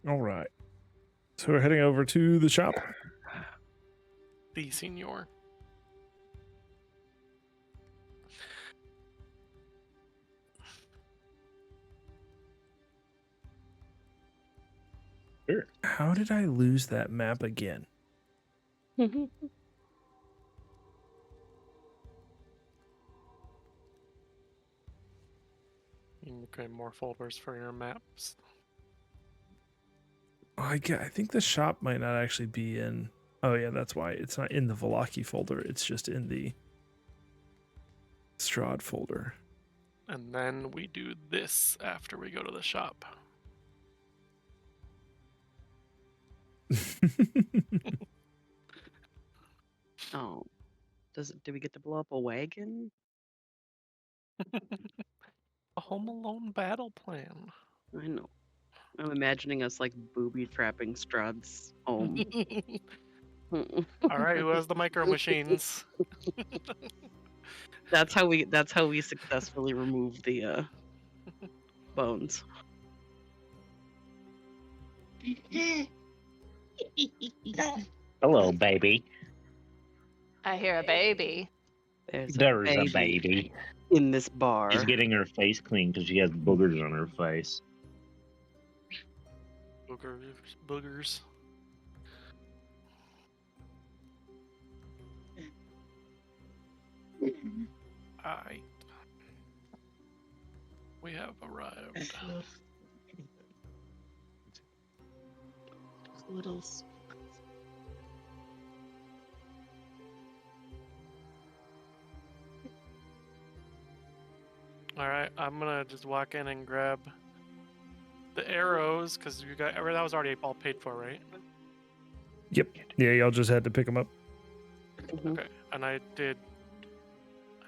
All right. So we're heading over to the shop. The Senor. Sure. How did I lose that map again? You can create more folders for your maps. Oh, I think the shop might not actually be in. Oh yeah, that's why it's not in the Velaki folder. It's just in the Strahd folder. And then we do this after we go to the shop. Oh, did we get to blow up a wagon? A Home Alone battle plan. I know. I'm imagining us like booby trapping Strahd's home. All right, who has the micro machines? That's how we successfully remove the bones. Hello, baby. I hear a baby. There's a baby in this bar. She's getting her face clean because she has boogers on her face. Boogers. Alright. We have arrived. Little. Alright, I'm gonna just walk in and grab the arrows, because you got that was already all paid for, right? Yep. Yeah, y'all just had to pick them up. Mhm. Okay, and I did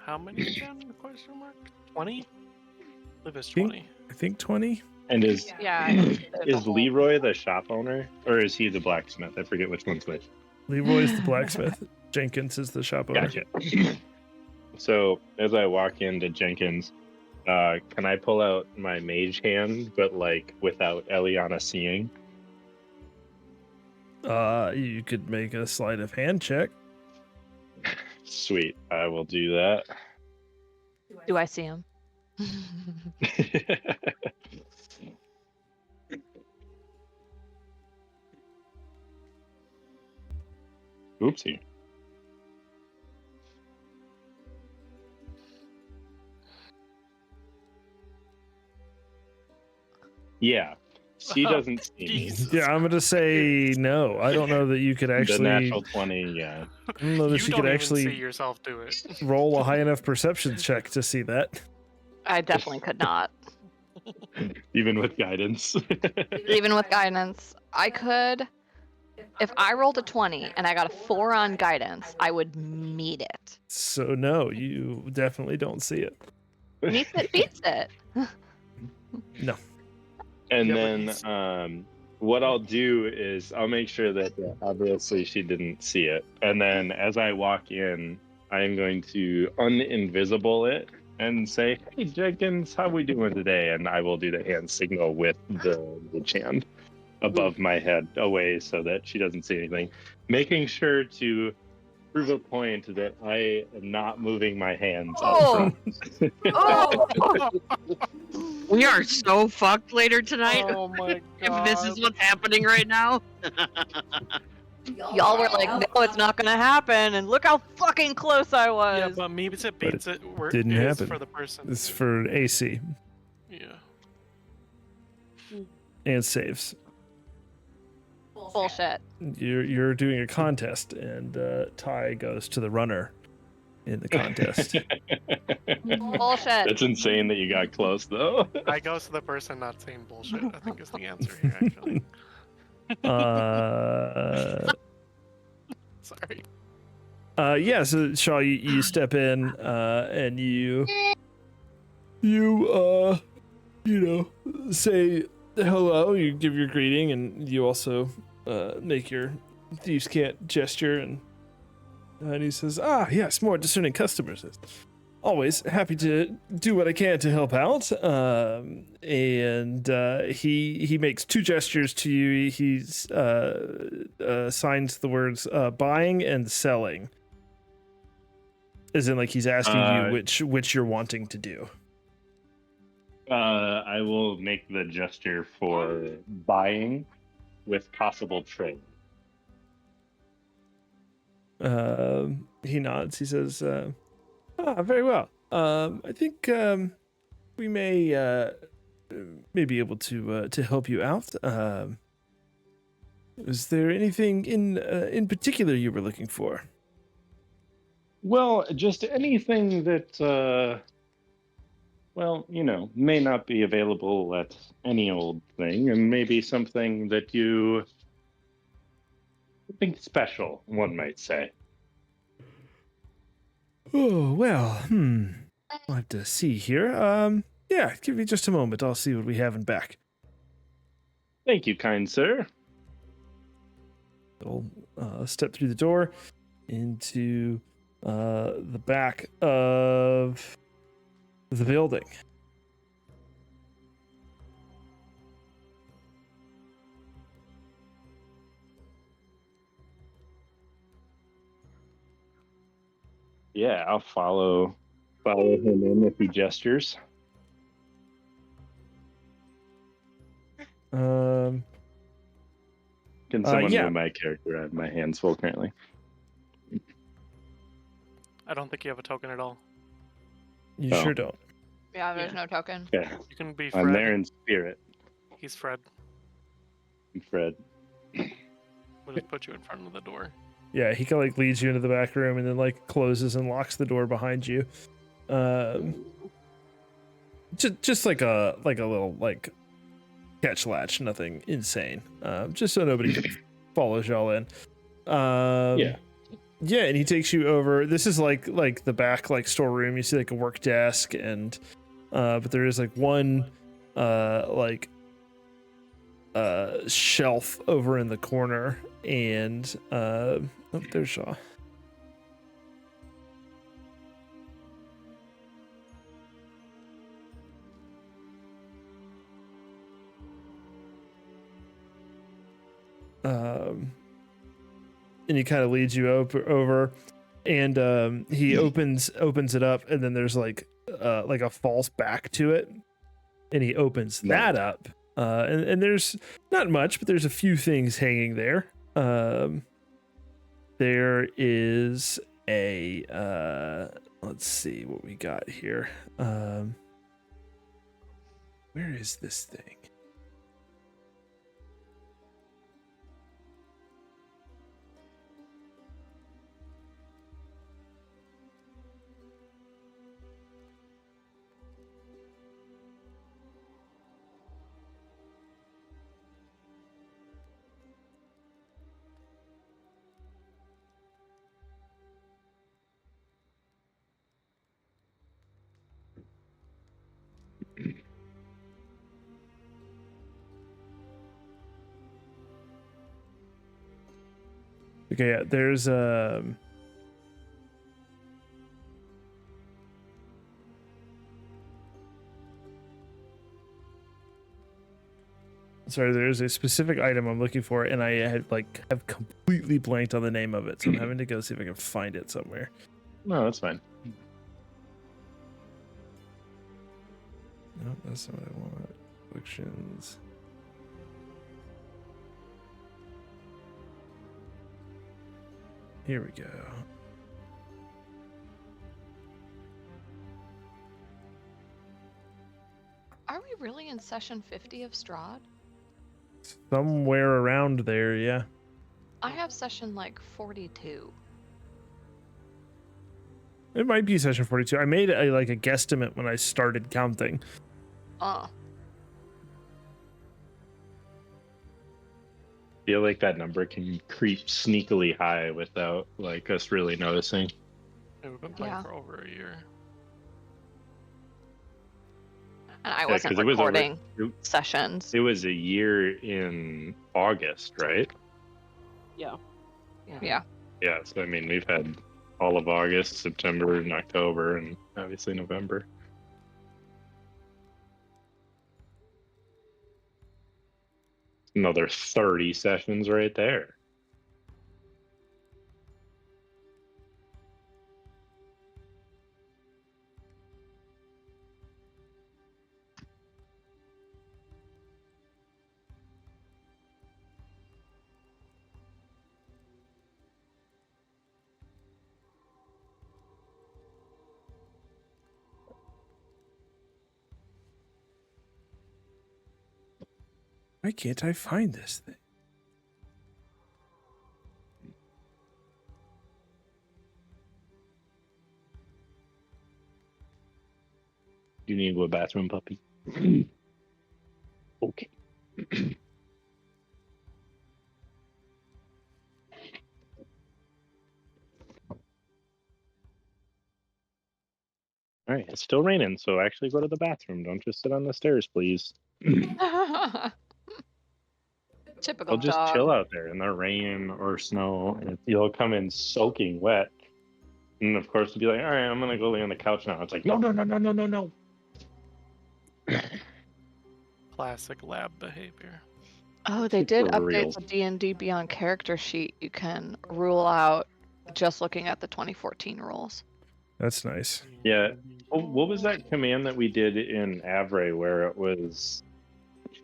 how many again? Question mark? 20? I believe it's 20. I think 20. And is Yeah. is Leroy the shop owner or is he the blacksmith? I forget which one's which. Leroy's the blacksmith. Jenkins is the shop owner. Gotcha. So as I walk into Jenkins, can I pull out my mage hand, but like without Eliana seeing? You could make a sleight of hand check. Sweet, I will do that. Do I see him? Oopsie. Yeah, she doesn't see me. Jesus Yeah, I'm gonna say no. I don't know that you could The actually. natural 20, yeah. I don't know that You you don't could even actually see yourself do it. roll a high enough perception check to see that. I definitely could not. Even with guidance. Even with guidance, I could. If I rolled a 20 and I got a 4 on guidance, I would meet it. So no, you definitely don't see it. Meets it, beats it. No. And Yeah, but then he's- what I'll do is I'll make sure that obviously she didn't see it. And then as I walk in, I am going to uninvisible it and say, "Hey Jenkins, how we doing today?" And I will do the hand signal with the chand above my head away so that she doesn't see anything. Making sure to prove a point that I am not moving my hands Oh. up front. Oh! We are so fucked later tonight. Oh my god. If this is what's happening right now. Y'all were like, no, it's not gonna happen, and look how fucking close I was. Yeah, but maybe it beats it where didn't it is happen. for the person. It's for AC Yeah. and saves. Bullshit. You're doing a contest, and Ty goes to the runner in the contest. Bullshit. That's insane that you got close though. I goes to the person not saying bullshit, I think is the answer here, actually. Sorry. Yeah, so Shaw, you step in, and you say hello, you give your greeting, and you also make your thieves' cat gesture, and he says, yes, more discerning customers. always happy to do what I can to help out. And he makes two gestures to you. He's signs the words buying and selling, as in like he's asking you which you're wanting to do. I will make the gesture for buying with possible trade. He nods. He says, very well. I think we may be able to help you out. Is there anything in particular you were looking for? Well, just anything that, may not be available at any old thing, and maybe something that you think special, one might say. Oh, well, I'll have to see here. Yeah, give me just a moment. I'll see what we have in back. Thank you, kind sir. I'll step through the door into the back of the building. Yeah, I'll follow him in if he gestures. Um, Can someone yeah. move my character? I have my hands full currently. I don't think you have a token at all. You Oh. sure don't. Yeah, there's no token. Yeah, You can be Fred. I'm there in spirit. He's Fred. I'm Fred. We'll just put you in front of the door. Yeah, he kind of like leads you into the back room and then like closes and locks the door behind you. Just like a little like catch latch, nothing insane. Just so nobody follows y'all in. Yeah. Yeah, and he takes you over. This is like the back like storeroom. You see like a work desk and but there is like one shelf over in the corner and oh, there's Shaw. And he kind of leads you over and he opens it up and then there's like a false back to it and he opens that up and there's not much but there's a few things hanging there. There is a let's see what we got here. Where is this thing? Okay, yeah, there's sorry, there's a specific item I'm looking for, and I have completely blanked on the name of it, so I'm having to go see if I can find it somewhere. No, that's fine. No, that's not what I want. Afflictions. Here we go. Are we really in session 50 of Strahd? Somewhere around there, yeah. I have session like 42. It might be session 42. I made a guesstimate when I started counting. Feel like that number can creep sneakily high without like us really noticing. Yeah, we've been playing Yeah. for over a year. And I Yeah, wasn't 'cause it was over- recording it- sessions. It was a year in August, right? Yeah. Yeah. Yeah, so I mean we've had all of August, September, and October, and obviously November. Another 30 sessions right there. Why can't I find this thing? You need to go to the bathroom, puppy? Okay. All right, it's still raining, so actually go to the bathroom. Don't just sit on the stairs, please. Typical They'll just dog. chill out there in the rain or snow, and you'll come in soaking wet. And of course, you'll be like, all right, I'm going to go lay on the couch now. It's like, no, no, no, no, no, no, no. Classic lab behavior. Oh, they did For update real. the D&D Beyond character sheet. You can rule out just looking at the 2014 rules. That's nice. Yeah. What was that command that we did in Avray where it was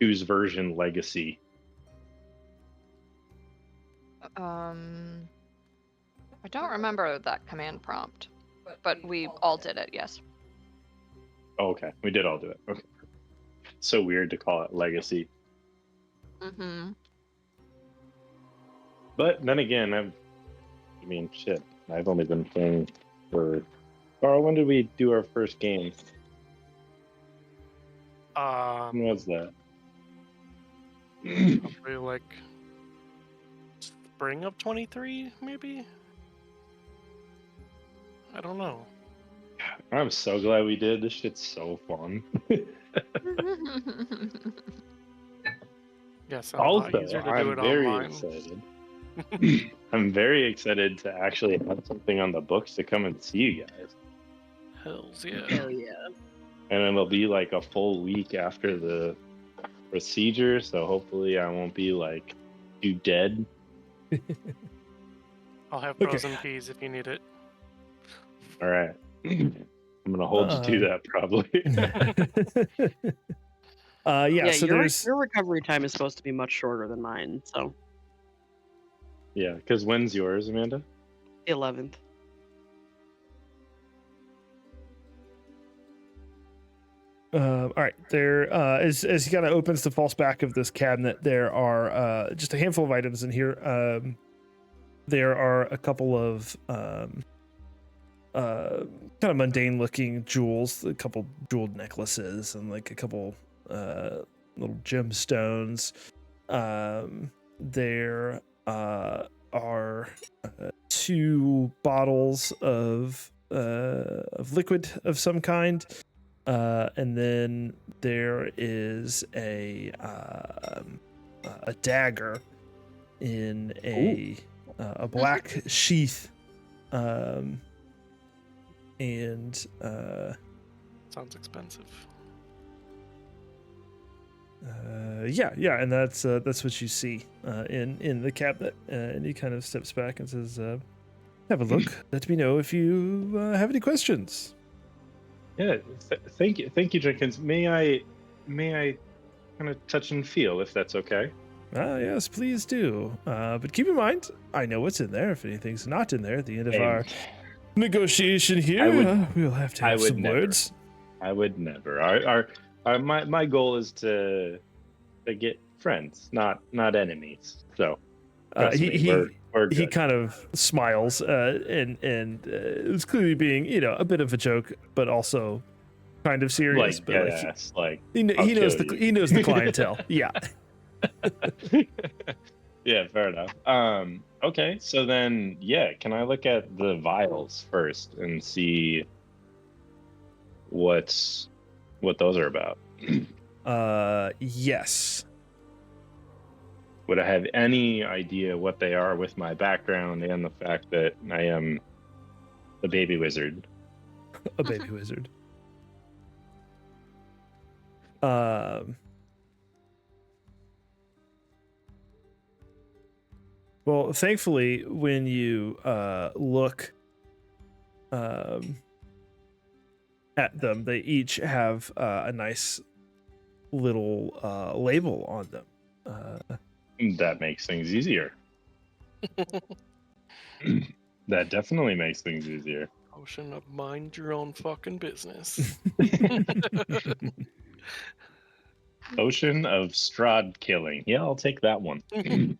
choose version legacy? I don't remember that command prompt, but we all did it, yes. Oh, okay. We did all do it. Okay. So weird to call it legacy. Mm-hmm. But then again, shit. I've only been playing for... Carl, when did we do our first game? When was that? Probably like spring of 23, maybe? I don't know. I'm so glad we did. This shit's so fun. Yes, a lot Also, easier to do I'm it very online. excited. I'm very excited to actually have something on the books to come and see you guys. Hells yeah. Hell yeah. And it'll be like a full week after the procedure, so hopefully I won't be like too dead. I'll have Okay. frozen peas if you need it. All right. I'm gonna hold you to that probably. Yeah, so your, there's your recovery time is supposed to be much shorter than mine, so Yeah, because when's yours, Amanda? the 11th. all right. There, as he kind of opens the false back of this cabinet, there are just a handful of items in here. There are a couple of kind of mundane looking jewels, a couple jeweled necklaces, and like a couple little gemstones. There are 2 bottles of liquid of some kind. And then there is a dagger in a black sheath, and Sounds expensive. yeah, and that's what you see in the cabinet. And he kind of steps back and says, "Have a look. Let me know if you have any questions." Yeah, thank you, Jenkins. May I kind of touch and feel, if that's okay? Yes, please do. But keep in mind, I know what's in there. If anything's not in there at the end of And our negotiation here, we'll have to have some never. words. I would never. My goal is to get friends, not enemies. So trust me, we're he good. kind of smiles, and it's clearly being a bit of a joke, but also kind of serious. Like, but yes, like he I'll knows kill the you. he knows the clientele. Yeah. Yeah, fair enough. Okay, so then, yeah, can I look at the vials first and see what those are about? Yes. Would I have any idea what they are with my background and the fact that I am The baby wizard. A baby wizard. Well, thankfully, when you look at them, they each have a nice little label on them. That makes things easier. That definitely makes things easier. Potion of mind your own fucking business. Ocean of Strahd killing. Yeah, I'll take that one. One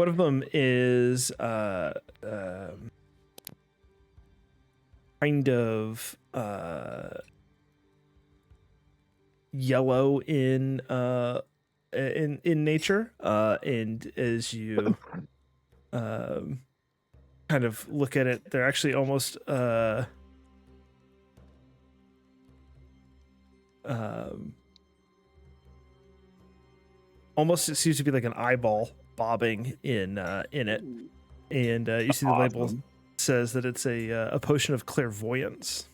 of them is kind of yellow in nature, and as you kind of look at it, they're actually almost almost, it seems to be like an eyeball bobbing in it, and you see the label Awesome. says that it's a potion of clairvoyance.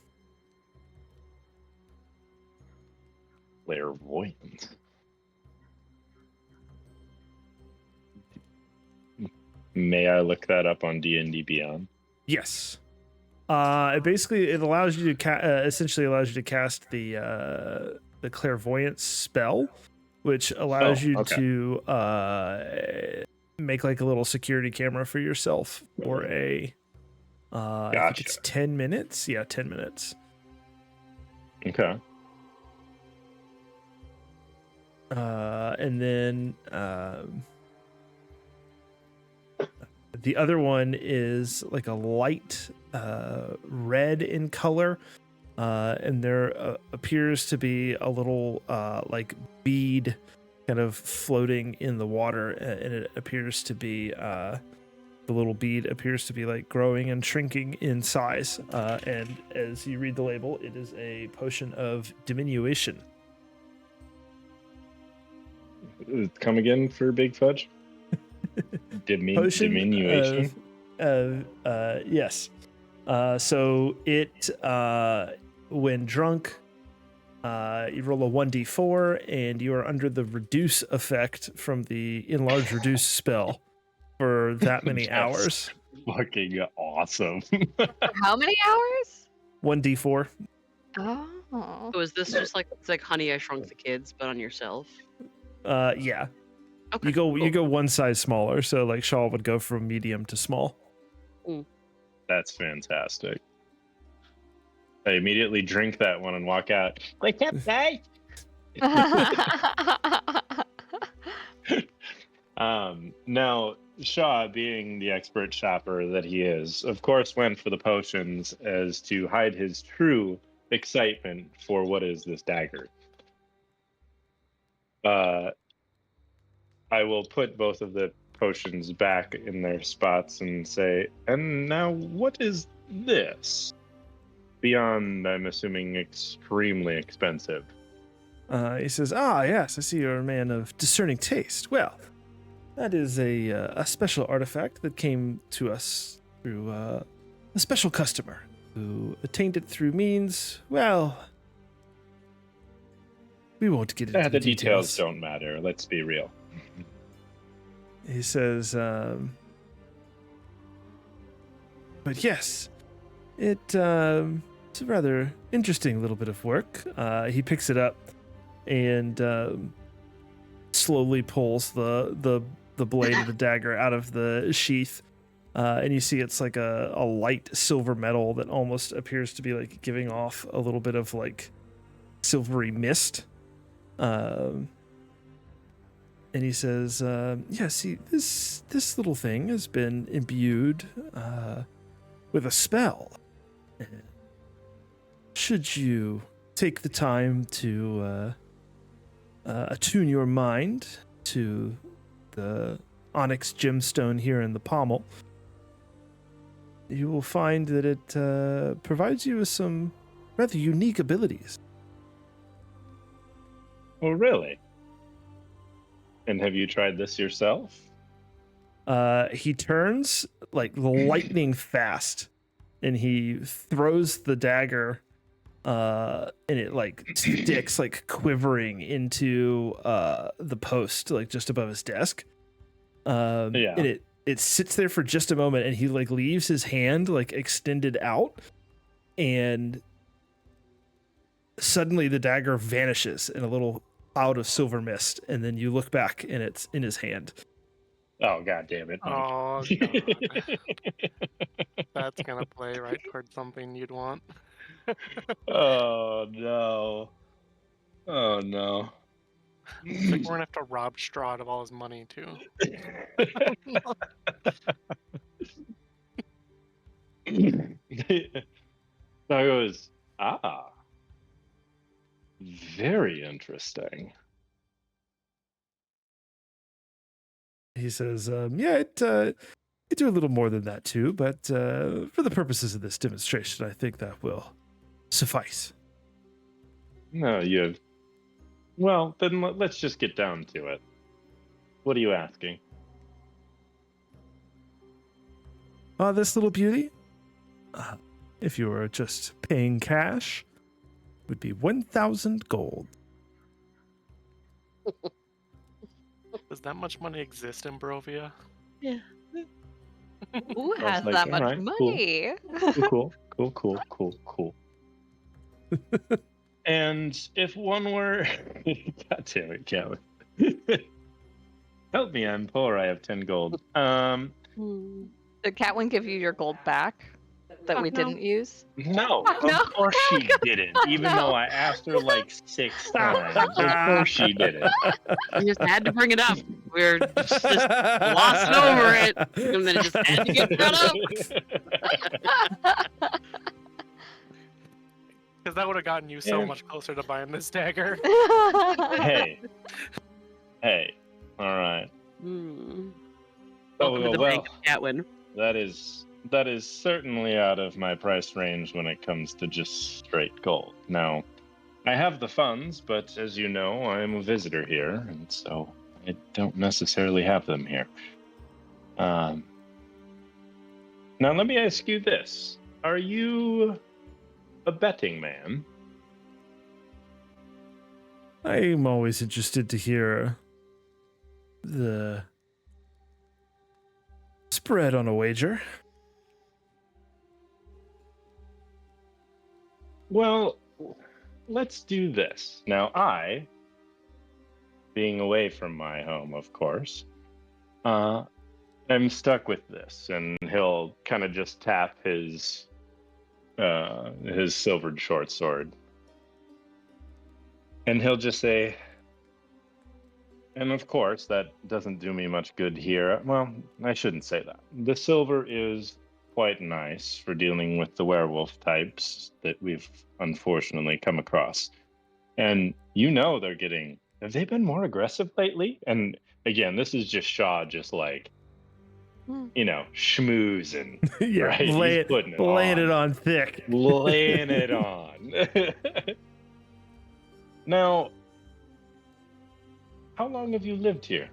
Clairvoyant. May I look that up on D&D Beyond? Yes. It allows you to essentially allows you to cast the clairvoyance spell, which allows you okay. to make like a little security camera for yourself for I think Gotcha. it's 10 minutes. Yeah, 10 minutes. Okay. And then the other one is like a light red in color, and there appears to be a little like bead kind of floating in the water, and it appears to be the little bead appears to be like growing and shrinking in size, and as you read the label, it is a potion of diminution. Come again for Big Fudge? Potion Diminution? yes. So it when drunk, you roll a 1d4 and you are under the reduce effect from the enlarge reduce spell for that many That's hours. Fucking awesome. How many hours? 1d4. Oh. So is this just like it's like Honey I Shrunk the Kids, but on yourself? Yeah. Okay. You cool. go one size smaller, so like Shaw would go from medium to small. That's fantastic. I immediately drink that one and walk out. What's up, guys? Now, Shaw, being the expert shopper that he is, of course went for the potions as to hide his true excitement for what is this dagger. I will put both of the potions back in their spots and say, and now what is this? Beyond, I'm assuming, extremely expensive. He says, yes, I see you're a man of discerning taste. Well, that is a special artifact that came to us through a special customer who attained it through means, well, we won't get into The details don't matter, let's be real. He says, but yes, it's a rather interesting little bit of work. He picks it up and slowly pulls the blade of the dagger out of the sheath, and you see it's like a light silver metal that almost appears to be like giving off a little bit of like silvery mist. And he says, yeah, see, this little thing has been imbued with a spell. Should you take the time to attune your mind to the onyx gemstone here in the pommel, you will find that it provides you with some rather unique abilities. Well, really? And have you tried this yourself? He turns like lightning fast, and he throws the dagger, and it like sticks like quivering into the post like just above his desk. And it sits there for just a moment, and he like leaves his hand like extended out, and suddenly the dagger vanishes in a little cloud of silver mist, and then you look back and it's in his hand. Oh, God damn it, Mike. Oh, God. That's going to play right towards something you'd want. Oh, no. Oh, no. It's like we're going to have to rob Strahd of all his money, too. So I goes, very interesting. He says, yeah, it do a little more than that too, but for the purposes of this demonstration, I think that will suffice. No, you have... Well, then let's just get down to it. What are you asking? This little beauty, if you were just paying cash, would be 1,000 gold. Does that much money exist in Barovia? Yeah. Who has like, that much alright, money? Cool. And if one were... God damn it, Calvin. Help me, I'm poor, I have 10 gold. Did Catwin give you your gold back that we No. didn't use? No, No. of course she didn't. Even though I asked her like 6 times. Of course she didn't. We just had to bring it up. We're just glossing over it, and then it just had to get brought up. Because that would have gotten you so much closer to buying this dagger. Hey, all right. Welcome to the bank of Catwin. That is certainly out of my price range when it comes to just straight gold. Now, I have the funds, but as you know, I am a visitor here, and so I don't necessarily have them here. Now, let me ask you this: are you a betting man? I'm always interested to hear the spread on a wager. Well, let's do this. Now, I, being away from my home, of course, I'm stuck with this, and he'll kind of just tap his silvered short sword, and he'll just say, and of course, that doesn't do me much good here. Well, I shouldn't say that. The silver is quite nice for dealing with the werewolf types that we've unfortunately come across. And you know have they been more aggressive lately? And again, this is just Shaw just like, schmoozing. Yeah, right? He's putting laying it on thick. Laying it on. Now, how long have you lived here?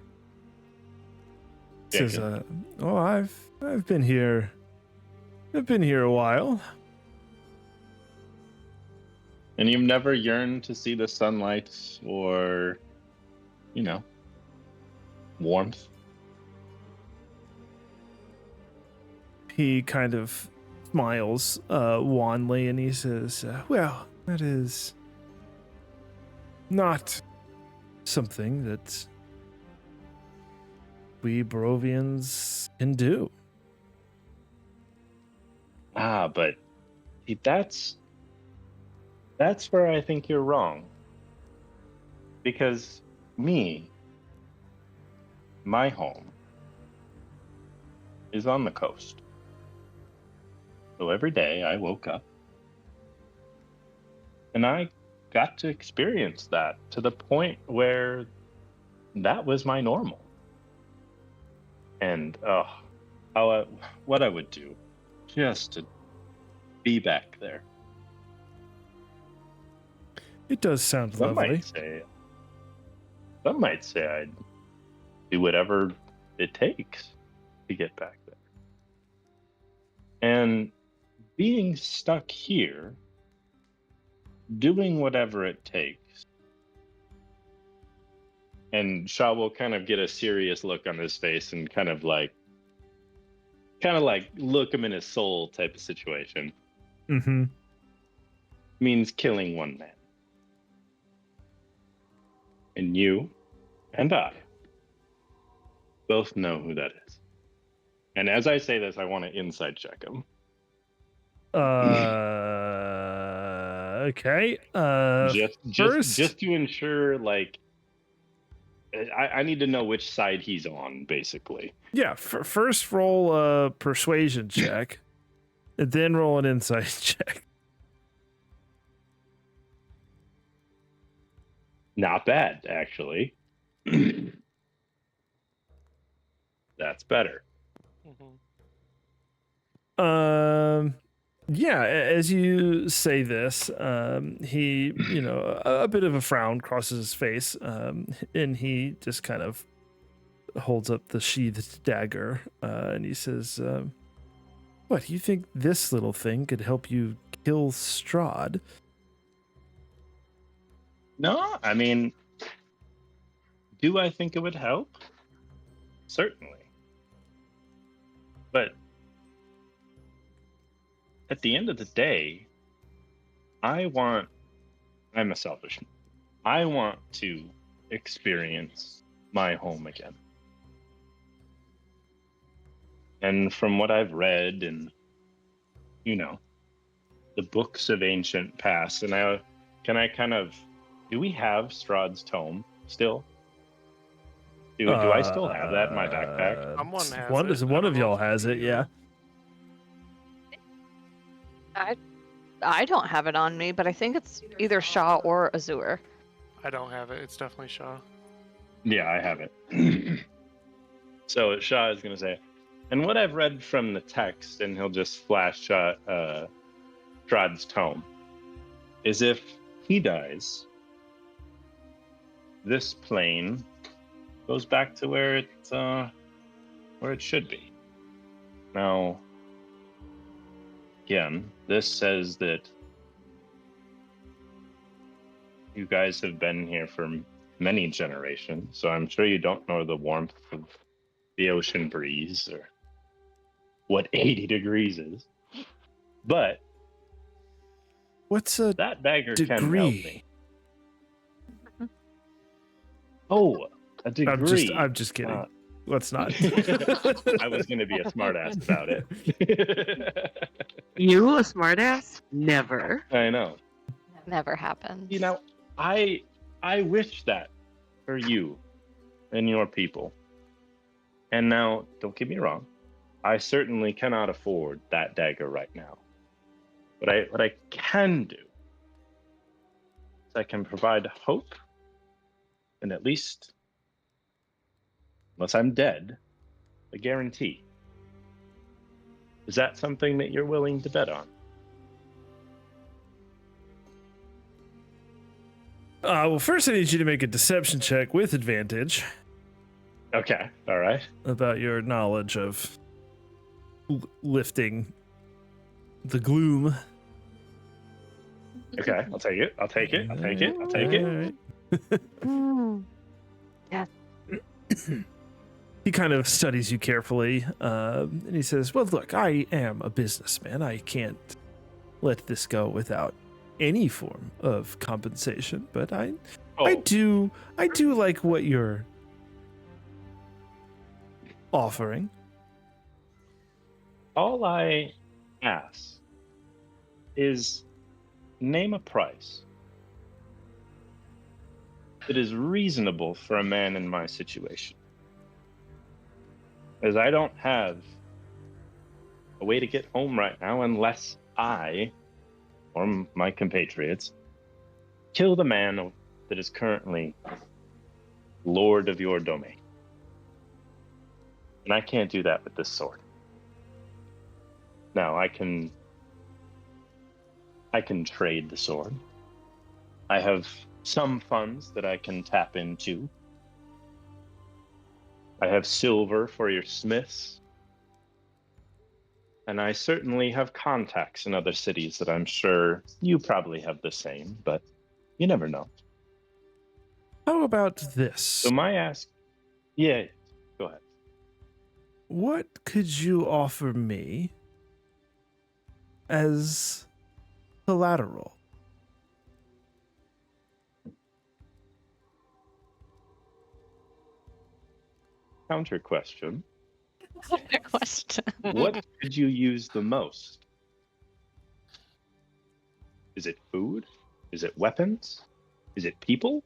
Says, I've been here. I've been here a while. And you've never yearned to see the sunlight or, warmth? He kind of smiles wanly, and he says, well, that is not something that we Barovians can do. But see, that's where I think you're wrong. Because my home is on the coast. So every day I woke up and I got to experience that to the point where that was my normal. And what I would do just to be back there. It does sound Some lovely. might say Some might say I'd do whatever it takes to get back there. And being stuck here, doing whatever it takes. And Shaw will kind of get a serious look on his face and kind of like look him in his soul type of situation. Mm-hmm. Means killing one man. And you and I both know who that is. And as I say this, I want to inside check him. Okay. Just to ensure, like, I need to know which side he's on, basically. Yeah. First, roll a persuasion check, and then roll an insight check. Not bad, actually. That's better. Yeah, as you say this, he, a bit of a frown crosses his face, and he just kind of holds up the sheathed dagger, and he says, what, you think this little thing could help you kill Strahd? No, I mean, do I think it would help? Certainly. But at the end of the day, I'm a selfish man. I want to experience my home again. And from what I've read and, the books of ancient past, and do we have Strahd's tome still? Do I still have that in my backpack? Someone has one it. I one don't of know y'all if has it, you- yeah. I don't have it on me, but I think it's either Shaw or Azur. I don't have it. It's definitely Shaw. Yeah, I have it. So Shah is going to say, and what I've read from the text, and he'll just flash Strahd's tome, is if he dies, this plane goes back to where it should be. Now, again, this says that you guys have been here for many generations, so I'm sure you don't know the warmth of the ocean breeze or what 80 degrees is. But What's a that dagger can help degree? me. Oh, a degree. I'm just kidding. Let's not. I was going to be a smartass about it. You a smartass? Never. I know. Never happens. I wish that for you and your people. And now, don't get me wrong, I certainly cannot afford that dagger right now. But what I can do is I can provide hope, and at least, unless I'm dead, a guarantee. Is that something that you're willing to bet on? Well, first I need you to make a deception check with advantage Okay, all right. about your knowledge of lifting the gloom. Okay, I'll take it. I'll take it. I'll take it. I'll take it. Alright. Yeah. He kind of studies you carefully, and he says, well, look, I am a businessman. I can't let this go without any form of compensation, but I do like what you're offering. All I ask is name a price that is reasonable for a man in my situation. As I don't have a way to get home right now unless I, or my compatriots, kill the man that is currently lord of your domain. And I can't do that with this sword. Now, I can trade the sword. I have some funds that I can tap into I have silver for your smiths. And I certainly have contacts in other cities that I'm sure you probably have the same, but you never know. How about this? So my ask, yeah, go ahead. What could you offer me as collateral? Counter question. Good question. What could you use the most? Is it food? Is it weapons? Is it people?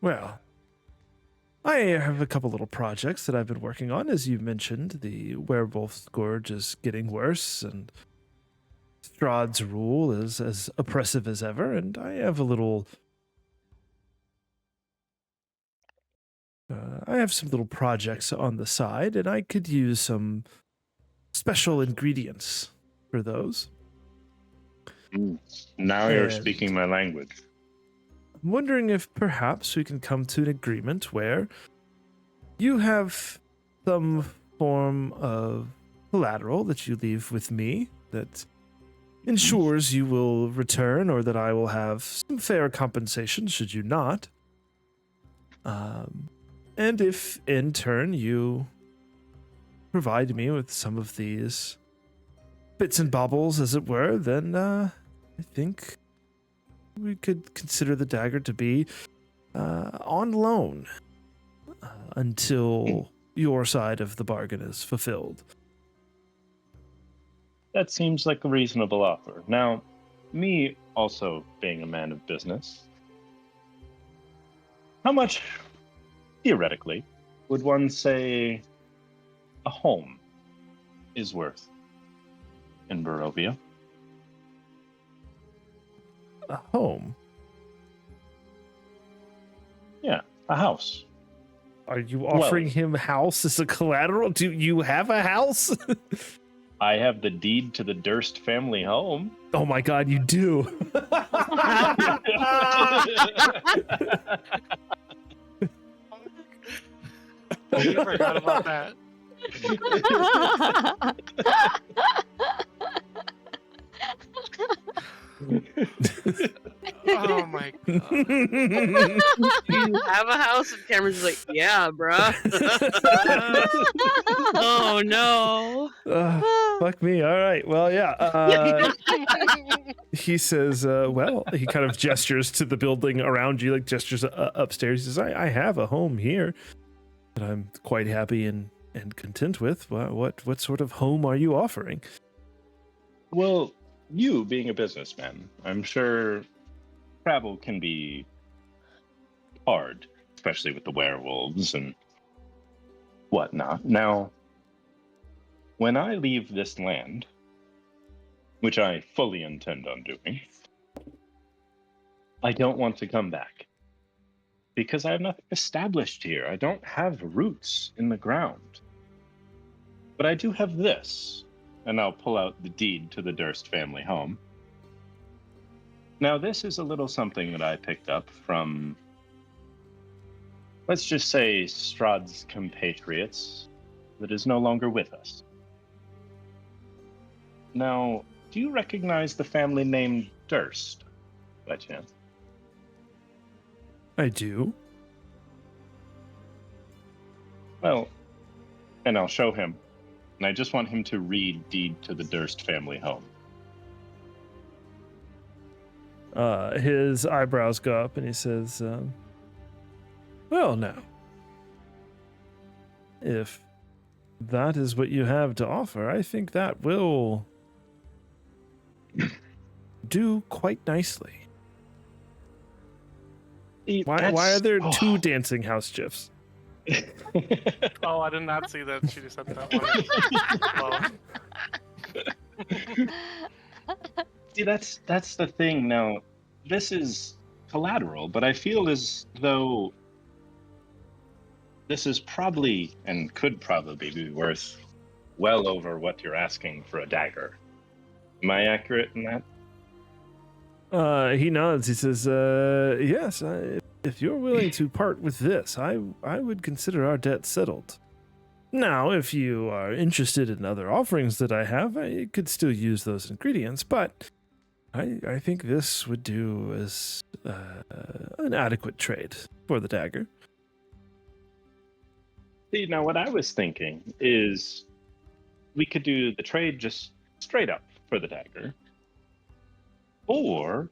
Well, I have a couple little projects that I've been working on. As you mentioned, the werewolf scourge is getting worse, and Strahd's rule is as oppressive as ever, and I have a little... I have some little projects on the side, and I could use some special ingredients for those. Now you're And- speaking my language. I'm wondering if perhaps we can come to an agreement where you have some form of collateral that you leave with me that ensures you will return, or that I will have some fair compensation should you not. And if in turn you provide me with some of these bits and baubles, as it were, then I think we could consider the dagger to be on loan until your side of the bargain is fulfilled. That seems like a reasonable offer. Now, me also being a man of business, how much, theoretically, would one say a home is worth in Barovia? A home? Yeah, a house. Are you offering him house as a collateral? Do you have a house? I have the deed to the Durst family home. Oh my god, you do. I forgot about that. Oh my god. You have a house? And Cameron's like, yeah, bruh. Oh, no. Fuck me. All right. Well, yeah. He says, well, he kind of gestures to the building around you, like gestures upstairs. He says, I have a home here that I'm quite happy and content with. What sort of home are you offering? Well, you being a businessman, I'm sure travel can be hard, especially with the werewolves and whatnot. Now, when I leave this land, which I fully intend on doing, I don't want to come back because I have nothing established here. I don't have roots in the ground. But I do have this, and I'll pull out the deed to the Durst family home. Now, this is a little something that I picked up from, let's just say, Strahd's compatriots that is no longer with us. Now, do you recognize the family name Durst, by chance? I do. Well, and I'll show him. And I just want him to read Deed to the Durst family home. His eyebrows go up and he says, well, now, if that is what you have to offer, I think that will do quite nicely. Why are there two dancing house gifs? Oh, I did not see that she just said that one. See, that's the thing. Now, this is collateral, but I feel as though this is probably and could probably be worth well over what you're asking for a dagger. Am I accurate in that? He nods. He says, yes, if you're willing to part with this, I would consider our debt settled. Now, if you are interested in other offerings that I have, I could still use those ingredients, but I think this would do as an adequate trade for the dagger. See, now what I was thinking is we could do the trade just straight up for the dagger. Or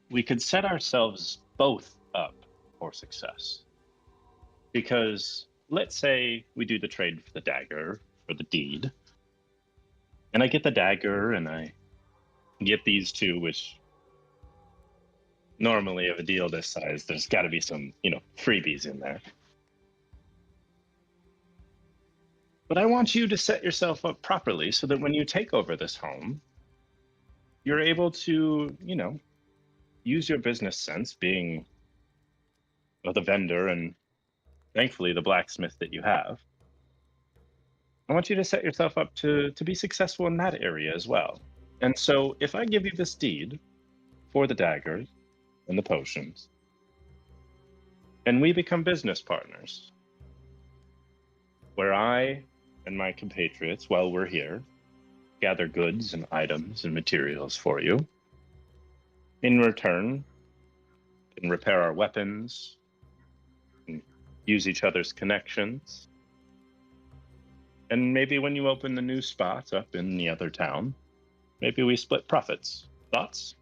we could set ourselves both up for success. Because let's say we do the trade for the dagger, for the deed, and I get the dagger and I get these two, which normally of a deal this size, there's got to be some, freebies in there. But I want you to set yourself up properly so that when you take over this home, you're able to, use your business sense, being the vendor and thankfully the blacksmith that you have. I want you to set yourself up to be successful in that area as well. And so if I give you this deed for the daggers and the potions, and we become business partners, where I and my compatriots, while we're here, gather goods and items and materials for you. In return, can repair our weapons, and use each other's connections. And maybe when you open the new spot up in the other town, maybe we split profits. Thoughts?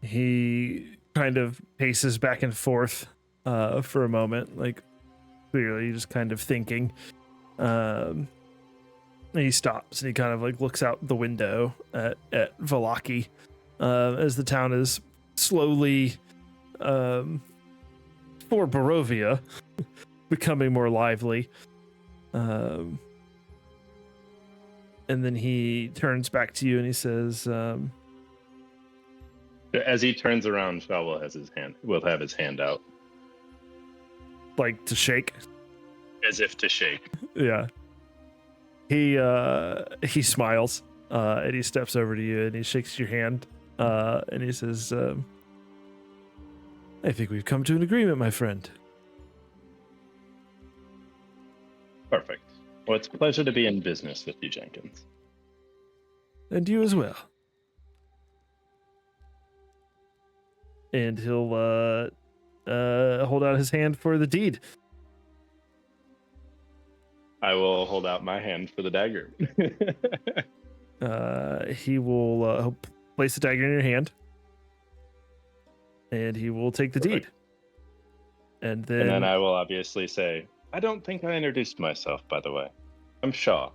He kind of paces back and forth for a moment, like clearly just kind of thinking. And he stops and he kind of like looks out the window at Valaki as the town is slowly, for Barovia, becoming more lively. And then he turns back to you and he says, as he turns around, Shaw will have his hand out. Like to shake? As if to shake. Yeah. He smiles, and he steps over to you and he shakes your hand, and he says, I think we've come to an agreement, my friend. Perfect. Well, it's a pleasure to be in business with you, Jenkins. And you as well. And he'll hold out his hand for the deed. I will hold out my hand for the dagger. He will he'll place the dagger in your hand, and he will take the deed. And then I will obviously say, I don't think I introduced myself, by the way. I'm Shaw.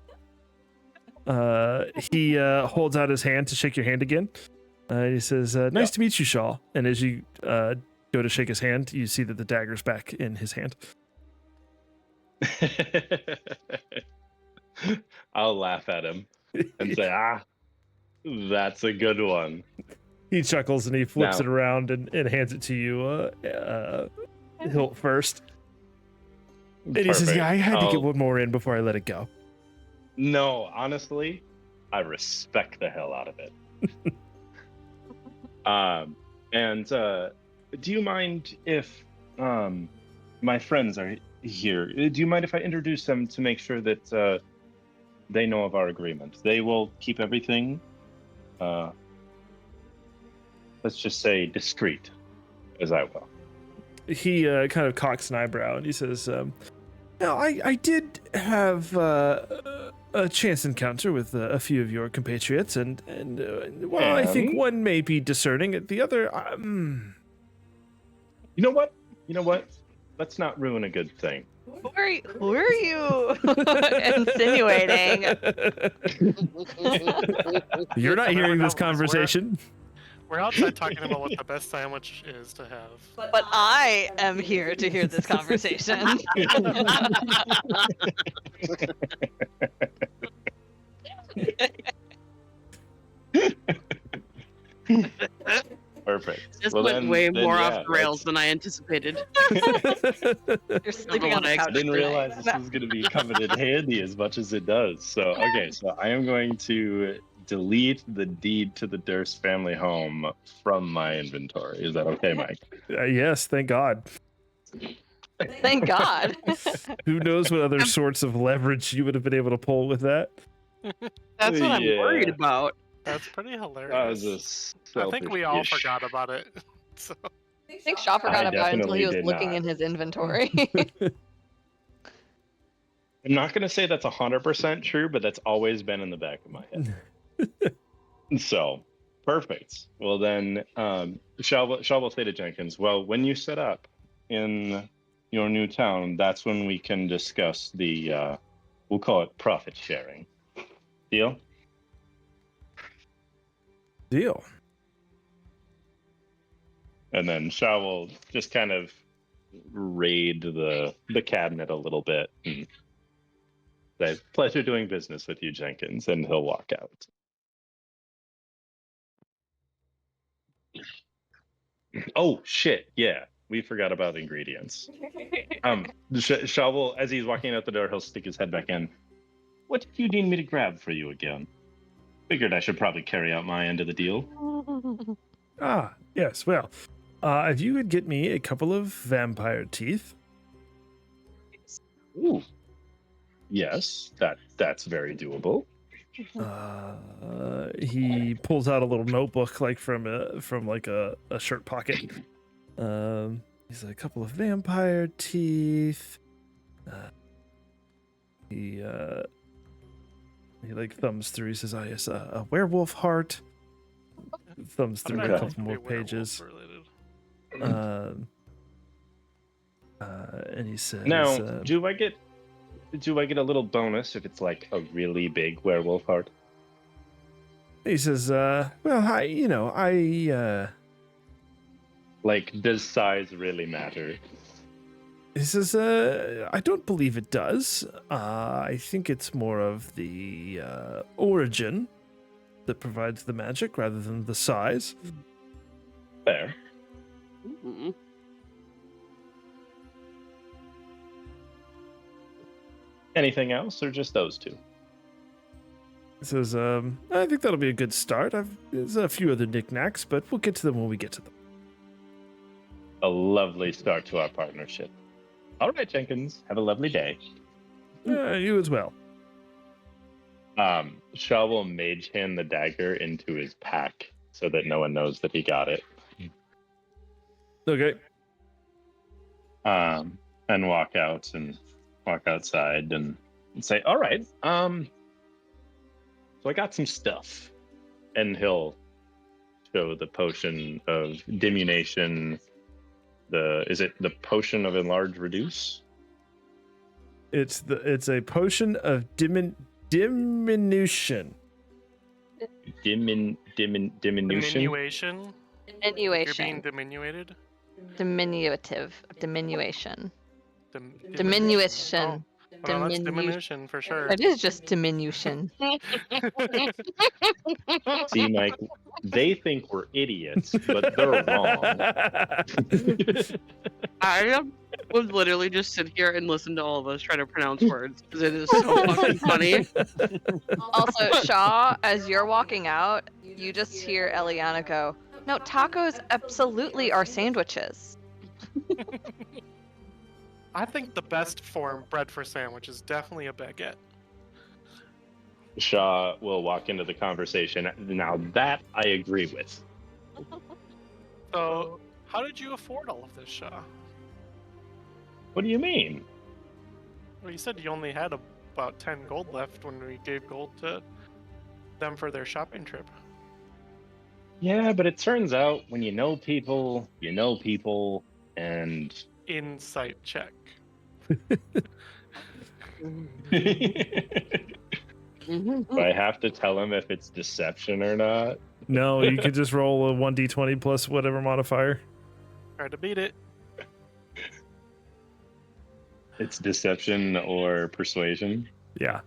He holds out his hand to shake your hand again. He says, nice to meet you, Shaw. And as you go to shake his hand, you see that the dagger's back in his hand. I'll laugh at him and say, that's a good one. He chuckles and he flips it around and hands it to you, hilt first. And he says, yeah, I had to get one more in before I let it go. No, honestly, I respect the hell out of it. Do you mind if my friends are here? Do you mind if I introduce them to make sure that they know of our agreement? They will keep everything, let's just say, discreet, as I will. He kind of cocks an eyebrow and he says, now, I did have a chance encounter with a few of your compatriots, and while I think one may be discerning, the other, You know what? Let's not ruin a good thing. Who are you insinuating? You're not hearing this conversation. We're outside talking about what the best sandwich is to have. But I am here to hear this conversation. Perfect. Perfect. This Well, went way then, more yeah, off the rails than I anticipated. You're sleeping on the I couch. I didn't tonight. realize this was going to be coming in handy as much as it does. So, okay, so I am going to delete the deed to the Durst family home from my inventory. Is that okay, Mike? Yes, thank God. Thank God. Who knows what other sorts of leverage you would have been able to pull with that? That's what I'm worried Yeah. about. That's pretty That hilarious. was a I think we all selfish-ish. forgot about it. So I think Shaw forgot I about it until he definitely was did looking not. in his inventory. I'm not going to say that's 100% true, but that's always been in the back of my head. So, perfect. Well, then, Shaw will say to Jenkins, well, when you set up in your new town, that's when we can discuss the, we'll call it profit sharing. Deal? Deal. And then Shaw will just kind of raid the cabinet a little bit and say, pleasure doing business with you, Jenkins, and he'll walk out. Oh shit! Yeah, we forgot about ingredients. Shaw will, as he's walking out the door, he'll stick his head back in. What did you need me to grab for you again? Figured I should probably carry out my end of the deal. Ah, yes. Well, if you could get me a couple of vampire teeth. Ooh. Yes, that's very doable. He pulls out a little notebook, like from a shirt pocket. He's like, a couple of vampire teeth. He like thumbs through. He says, "Oh yes, a werewolf heart." Thumbs through Okay. a couple more pages. And he says, Now, do I get a little bonus if it's like a really big werewolf heart? He says, well, I Like, does size really matter? He says, I don't believe it does. I think it's more of the origin that provides the magic rather than the size. Fair. Mhm. Anything else, or just those two? He says, I think that'll be a good start. There's a few other knickknacks, but we'll get to them when we get to them. A lovely start to our partnership. All right, Jenkins. Have a lovely day. You as well. Shaw will mage hand the dagger into his pack so that no one knows that he got it. Okay. And walk outside and say, all right, so I got some stuff. And he'll show the potion of diminution. Is it the potion of enlarge reduce? It's a potion of diminution. Diminution. Diminution. You're being diminuted. Diminution. Diminution. Diminution. Well, that's diminution for sure. It is just diminution. See, Mike, they think we're idiots, but they're wrong. I would literally just sit here and listen to all of us try to pronounce words because it is so fucking funny. Also, Shaw, as you're walking out, you just hear Eliana go, "No, tacos absolutely are sandwiches." I think the best form bread for sandwich is definitely a baguette. Shaw will walk into the conversation. Now that I agree with. So, how did you afford all of this, Shaw? What do you mean? Well, you said you only had about 10 gold left when we gave gold to them for their shopping trip. Yeah, but it turns out when you know people, and Insight check. do I have to tell him if it's deception or not? No, you could just roll a 1d20 plus whatever modifier. Try to beat it. It's deception or persuasion? Yeah.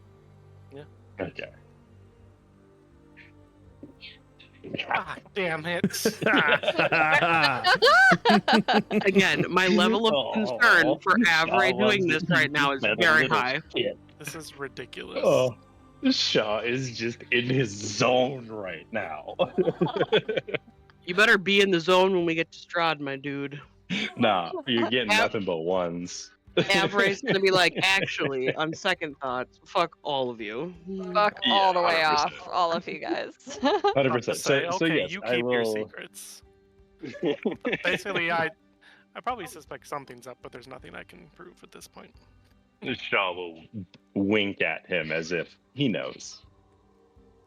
Okay. Ah, damn it. Again, my level of concern for Avery Shaw doing loves this to right eat now is metal very little high. shit. This is ridiculous. Oh, Shaw is just in his zone right now. You better be in the zone when we get to Strahd, my dude. Nah, you're getting Av- nothing but ones. Avery's gonna be like, actually, on second thoughts, fuck all of you. Fuck Yeah, all the way 100%. off, all of you guys. 100%. To say, So okay, yes, you I keep your will. secrets. Basically, I probably suspect something's up, but there's nothing I can prove at this point. Shaw will wink at him as if he knows.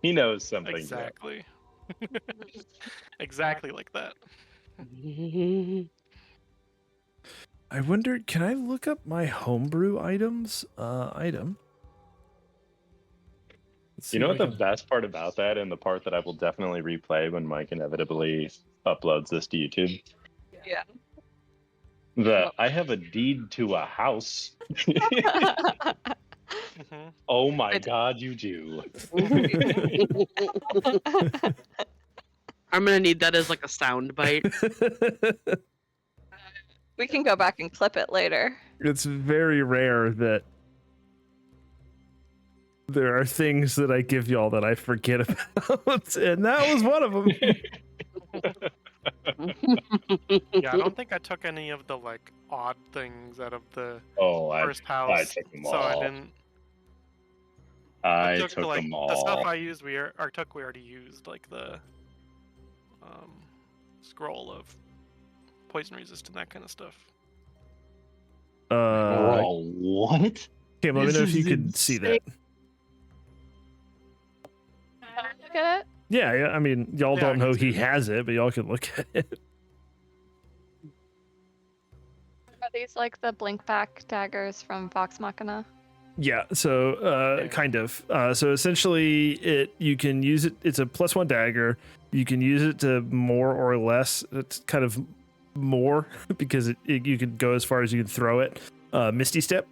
He knows something's up. Exactly. Exactly like that. I wonder, can I look up my homebrew items? Item. Let's You see know if what I the can- best part about that, and the part that I will definitely replay when Mike inevitably uploads this to YouTube? Yeah. That I have a deed to a house. Hmm. Oh my It's- god, you do. I'm gonna need that as like a sound bite. We can go back and clip it later. It's very rare that there are things that I give y'all that I forget about, and that was one of them. Yeah, I don't think I took any of the like odd things out of the Oh, I first house, took them so I all. didn't. I took took like them the stuff all. I used. We already used like the scroll of poison resistant, that kind of stuff. Oh, what? Okay, let me This know if is you can see that. Look at it. Yeah, I mean, y'all Yeah, I don't can know see he it. has it, but y'all can look at it. Are these like the blink back daggers from Vox Machina? Yeah, so kind of. So essentially, you can use it. It's a +1 dagger. You can use it to more or less. It's kind of more because you can go as far as you can throw it. Misty Step,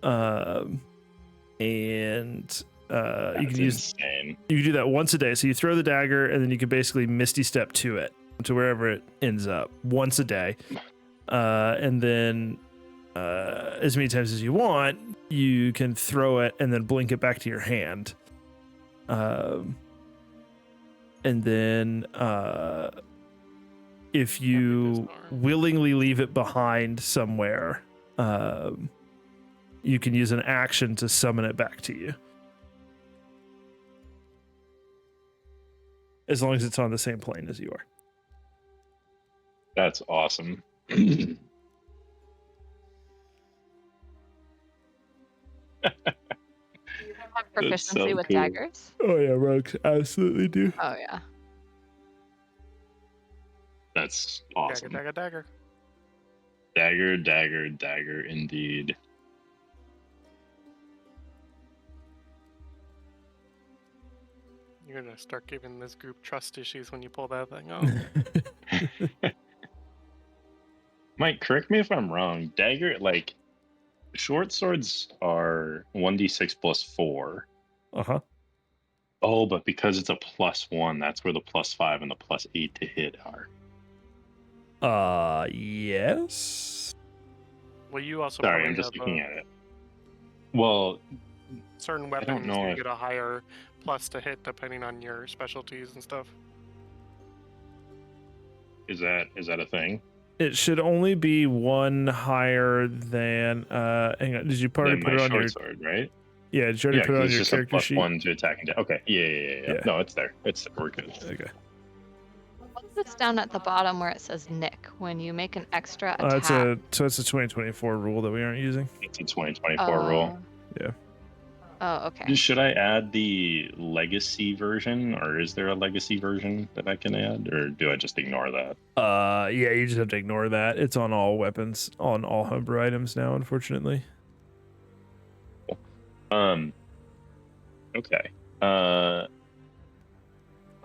and you can use. Insane. You can do that once a day. So you throw the dagger, and then you can basically Misty Step to it, to wherever it ends up, once a day. And then as many times as you want, you can throw it and then blink it back to your hand. And then if you willingly leave it behind somewhere, you can use an action to summon it back to you. As long as it's on the same plane as you are. That's awesome. Have proficiency so with cool. daggers? Oh yeah, rogues absolutely do. Oh yeah. That's awesome. Dagger, dagger, dagger. Dagger, dagger, dagger, indeed. You're gonna start giving this group trust issues when you pull that thing off. Mike, correct me if I'm wrong. Dagger, like, short swords are 1d6 plus 4. Uh-huh. Oh, but because it's a +1, that's where the +5 and the +8 to hit are. Yes. Well, you also Sorry, probably I'm just have looking at it. Well, certain don't weapons. know You if- get a higher plus to hit depending on your specialties and stuff. is that a thing? It should only be one higher than hang on, did you already Then put my it on short your sword, right? Yeah, did you already Yeah, put it 'cause on it's your just a character sheet? +1 to attack and okay. Yeah. Yeah. No, it's there. We're good. Okay. What's this down at the bottom where it says Nick? When you make an extra attack. It's a 2024 rule that we aren't using. It's a 2024 rule. Yeah. Oh, okay. Should I add the legacy version, or is there a legacy version that I can add, or do I just ignore that? Yeah, you just have to ignore that. It's on all weapons, on all homebrew items now, unfortunately. Okay. I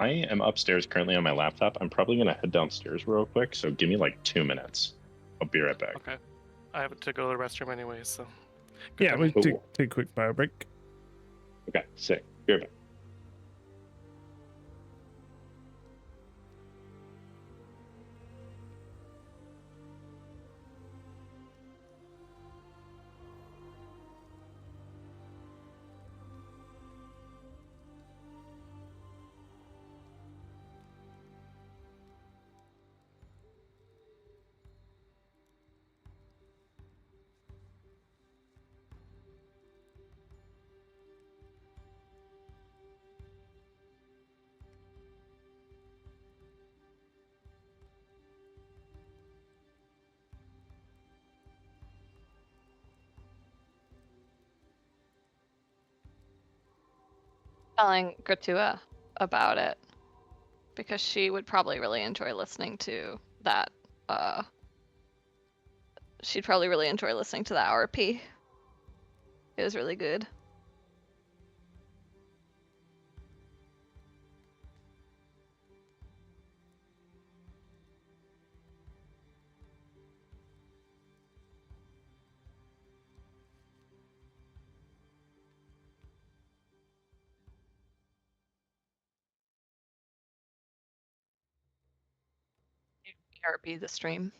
am upstairs currently on my laptop. I'm probably gonna head downstairs real quick, so give me like 2 minutes. I'll be right back. Okay. I have to go to the restroom anyways, so. Yeah, we Cool. take a quick bio break. Okay, sick. Be right back. telling Gratua about it because she would probably really enjoy listening to that. She'd probably really enjoy listening to that RP. It was really good. RP the stream.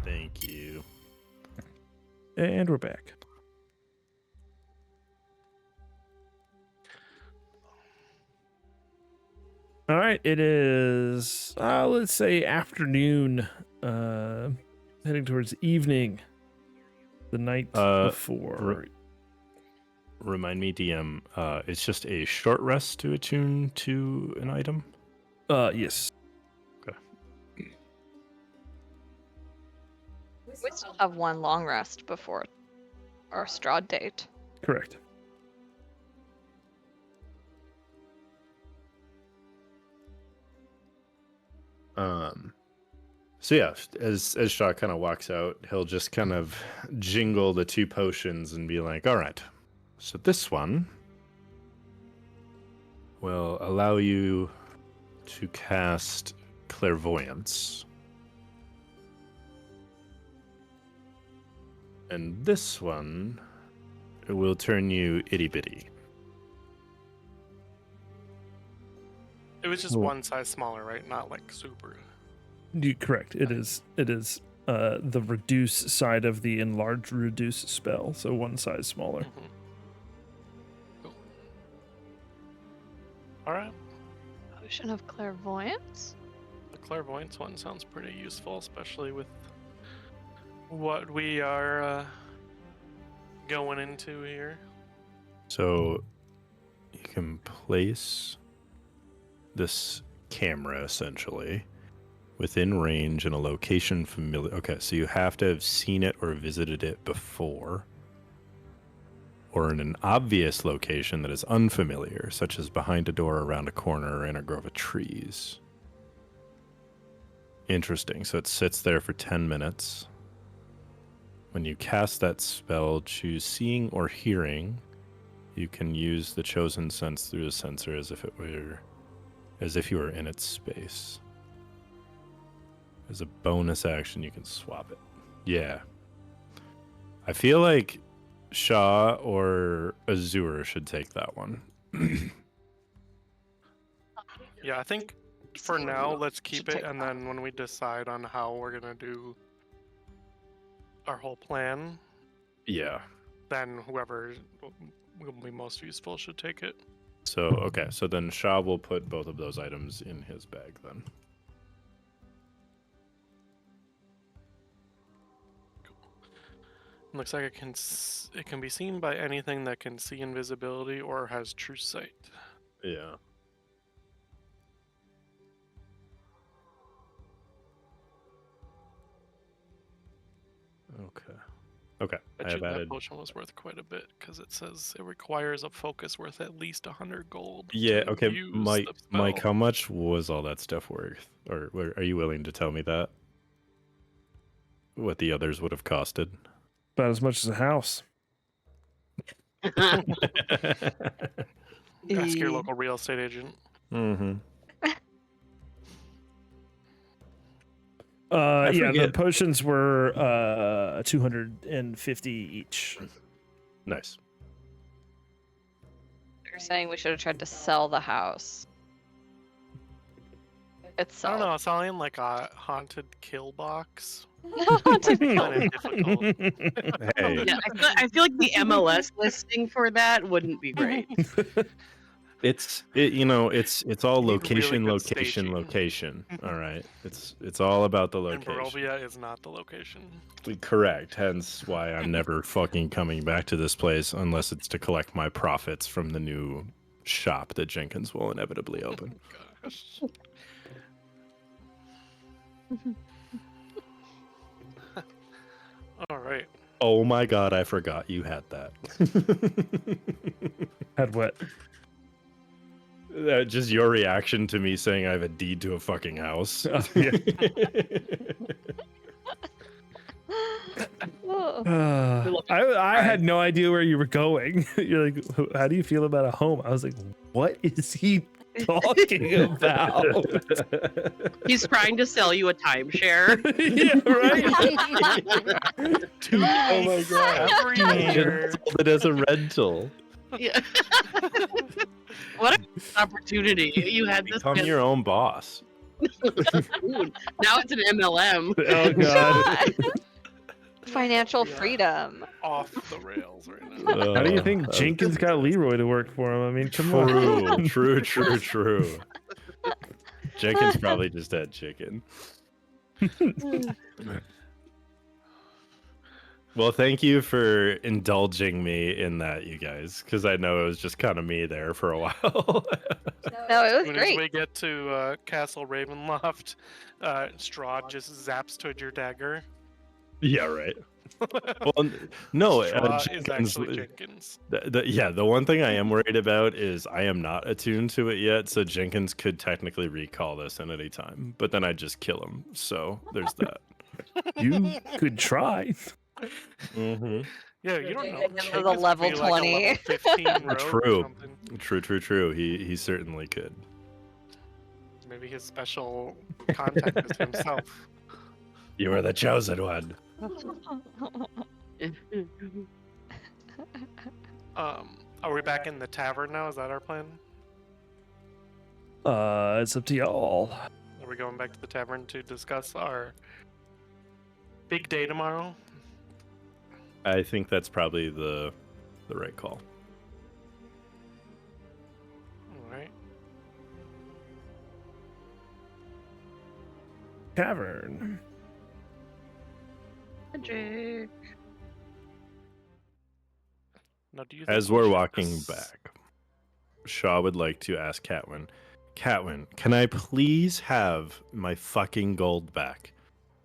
Thank you. And we're back. All right, it is let's say afternoon, heading towards evening, the night before. Remind me, DM, it's just a short rest to attune to an item? Yes. We still have one long rest before our Strahd date. Correct. So yeah, as Shaw kind of walks out, he'll just kind of jingle the 2 potions and be like, all right, so this one will allow you to cast clairvoyance. And this one will turn you itty-bitty. It was just one size smaller, right? Not like super. Correct. It is the reduce side of the enlarge reduce spell, so one size smaller. Mm-hmm. Cool. All right. Potion of clairvoyance? The clairvoyance one sounds pretty useful, especially with what we are going into here. So you can place this camera essentially within range in a location familiar. Okay, so you have to have seen it or visited it before, or in an obvious location that is unfamiliar, such as behind a door, around a corner, or in a grove of trees. Interesting. So it sits there for 10 minutes. When you cast that spell, choose seeing or hearing. You can use the chosen sense through the sensor as if you were in its space. As a bonus action, you can swap it. Yeah. I feel like Shaw or Azure should take that one. Yeah, I think for now, let's keep it, and then when we decide on how we're gonna do our whole plan, Yeah. then whoever will be most useful should take it. So, okay. So then Shaw will put both of those items in his bag then. Looks like it can be seen by anything that can see invisibility or has true sight. Yeah. Okay. Okay. I Bet you have that added. potion was worth quite a bit because it says it requires a focus worth at least 100 gold. Yeah. to Okay. use Mike. the Mike, spell. how much was all that stuff worth? Or are you willing to tell me that? What the others would have costed? About as much as a house. Ask your Yeah. local real estate agent. Mm-hmm. Yeah, the forget. potions were 250 each. Nice. You're saying we should have tried to sell the house I itself. don't know. Selling like a haunted kill box. To Kind kill. of difficult. Hey, Yeah, I feel like the MLS listing for that wouldn't be great. it's all You need really location, good location, staging. location. All right. It's all about the And location. Barovia is not the location. Correct. Hence why I'm never fucking coming back to this place unless it's to collect my profits from the new shop that Jenkins will inevitably open. Gosh. All right. Oh my god, I forgot you had that. Had what? Just your reaction to me saying I have a deed to a fucking house. Yeah. Oh. I had no idea where you were going. You're like, how do you feel about a home? I was like, what is he talking about? He's trying to sell you a timeshare. Yeah, right. Dude, Oh my god. every year. Sold it as a rental. Yeah. What an opportunity. You had this Become your own boss. food. Now it's an MLM. Oh god. Financial freedom. Off the rails right now. How do you think Jenkins got Leroy to work for him? I mean, come on. True. Jenkins probably just had chicken. Well, thank you for indulging me in that, you guys, because I know it was just kind of me there for a while. No, it was As soon as great. we get to Castle Ravenloft, Strahd just zaps to your dagger. Yeah, right. Well, no, Strahd is Jenkins, actually Jenkins. the one thing I am worried about is I am not attuned to it yet, so Jenkins could technically recall this at any time, but then I'd just kill him. So there's that. You could try. Mm-hmm. Yeah, you don't know. Jenkins is a Jenkins could level be like a 20. level 15 rogue or True. something. True. He certainly could. Maybe his special contact is himself. You are the chosen one. Are we back in the tavern now? Is that our plan? It's up to y'all. Are we going back to the tavern to discuss our big day tomorrow? I think that's probably the right call. All right. Tavern. Magic. Now, do you think As we we're should walking back, Shaw would like to ask Catwin, can I please have my fucking gold back?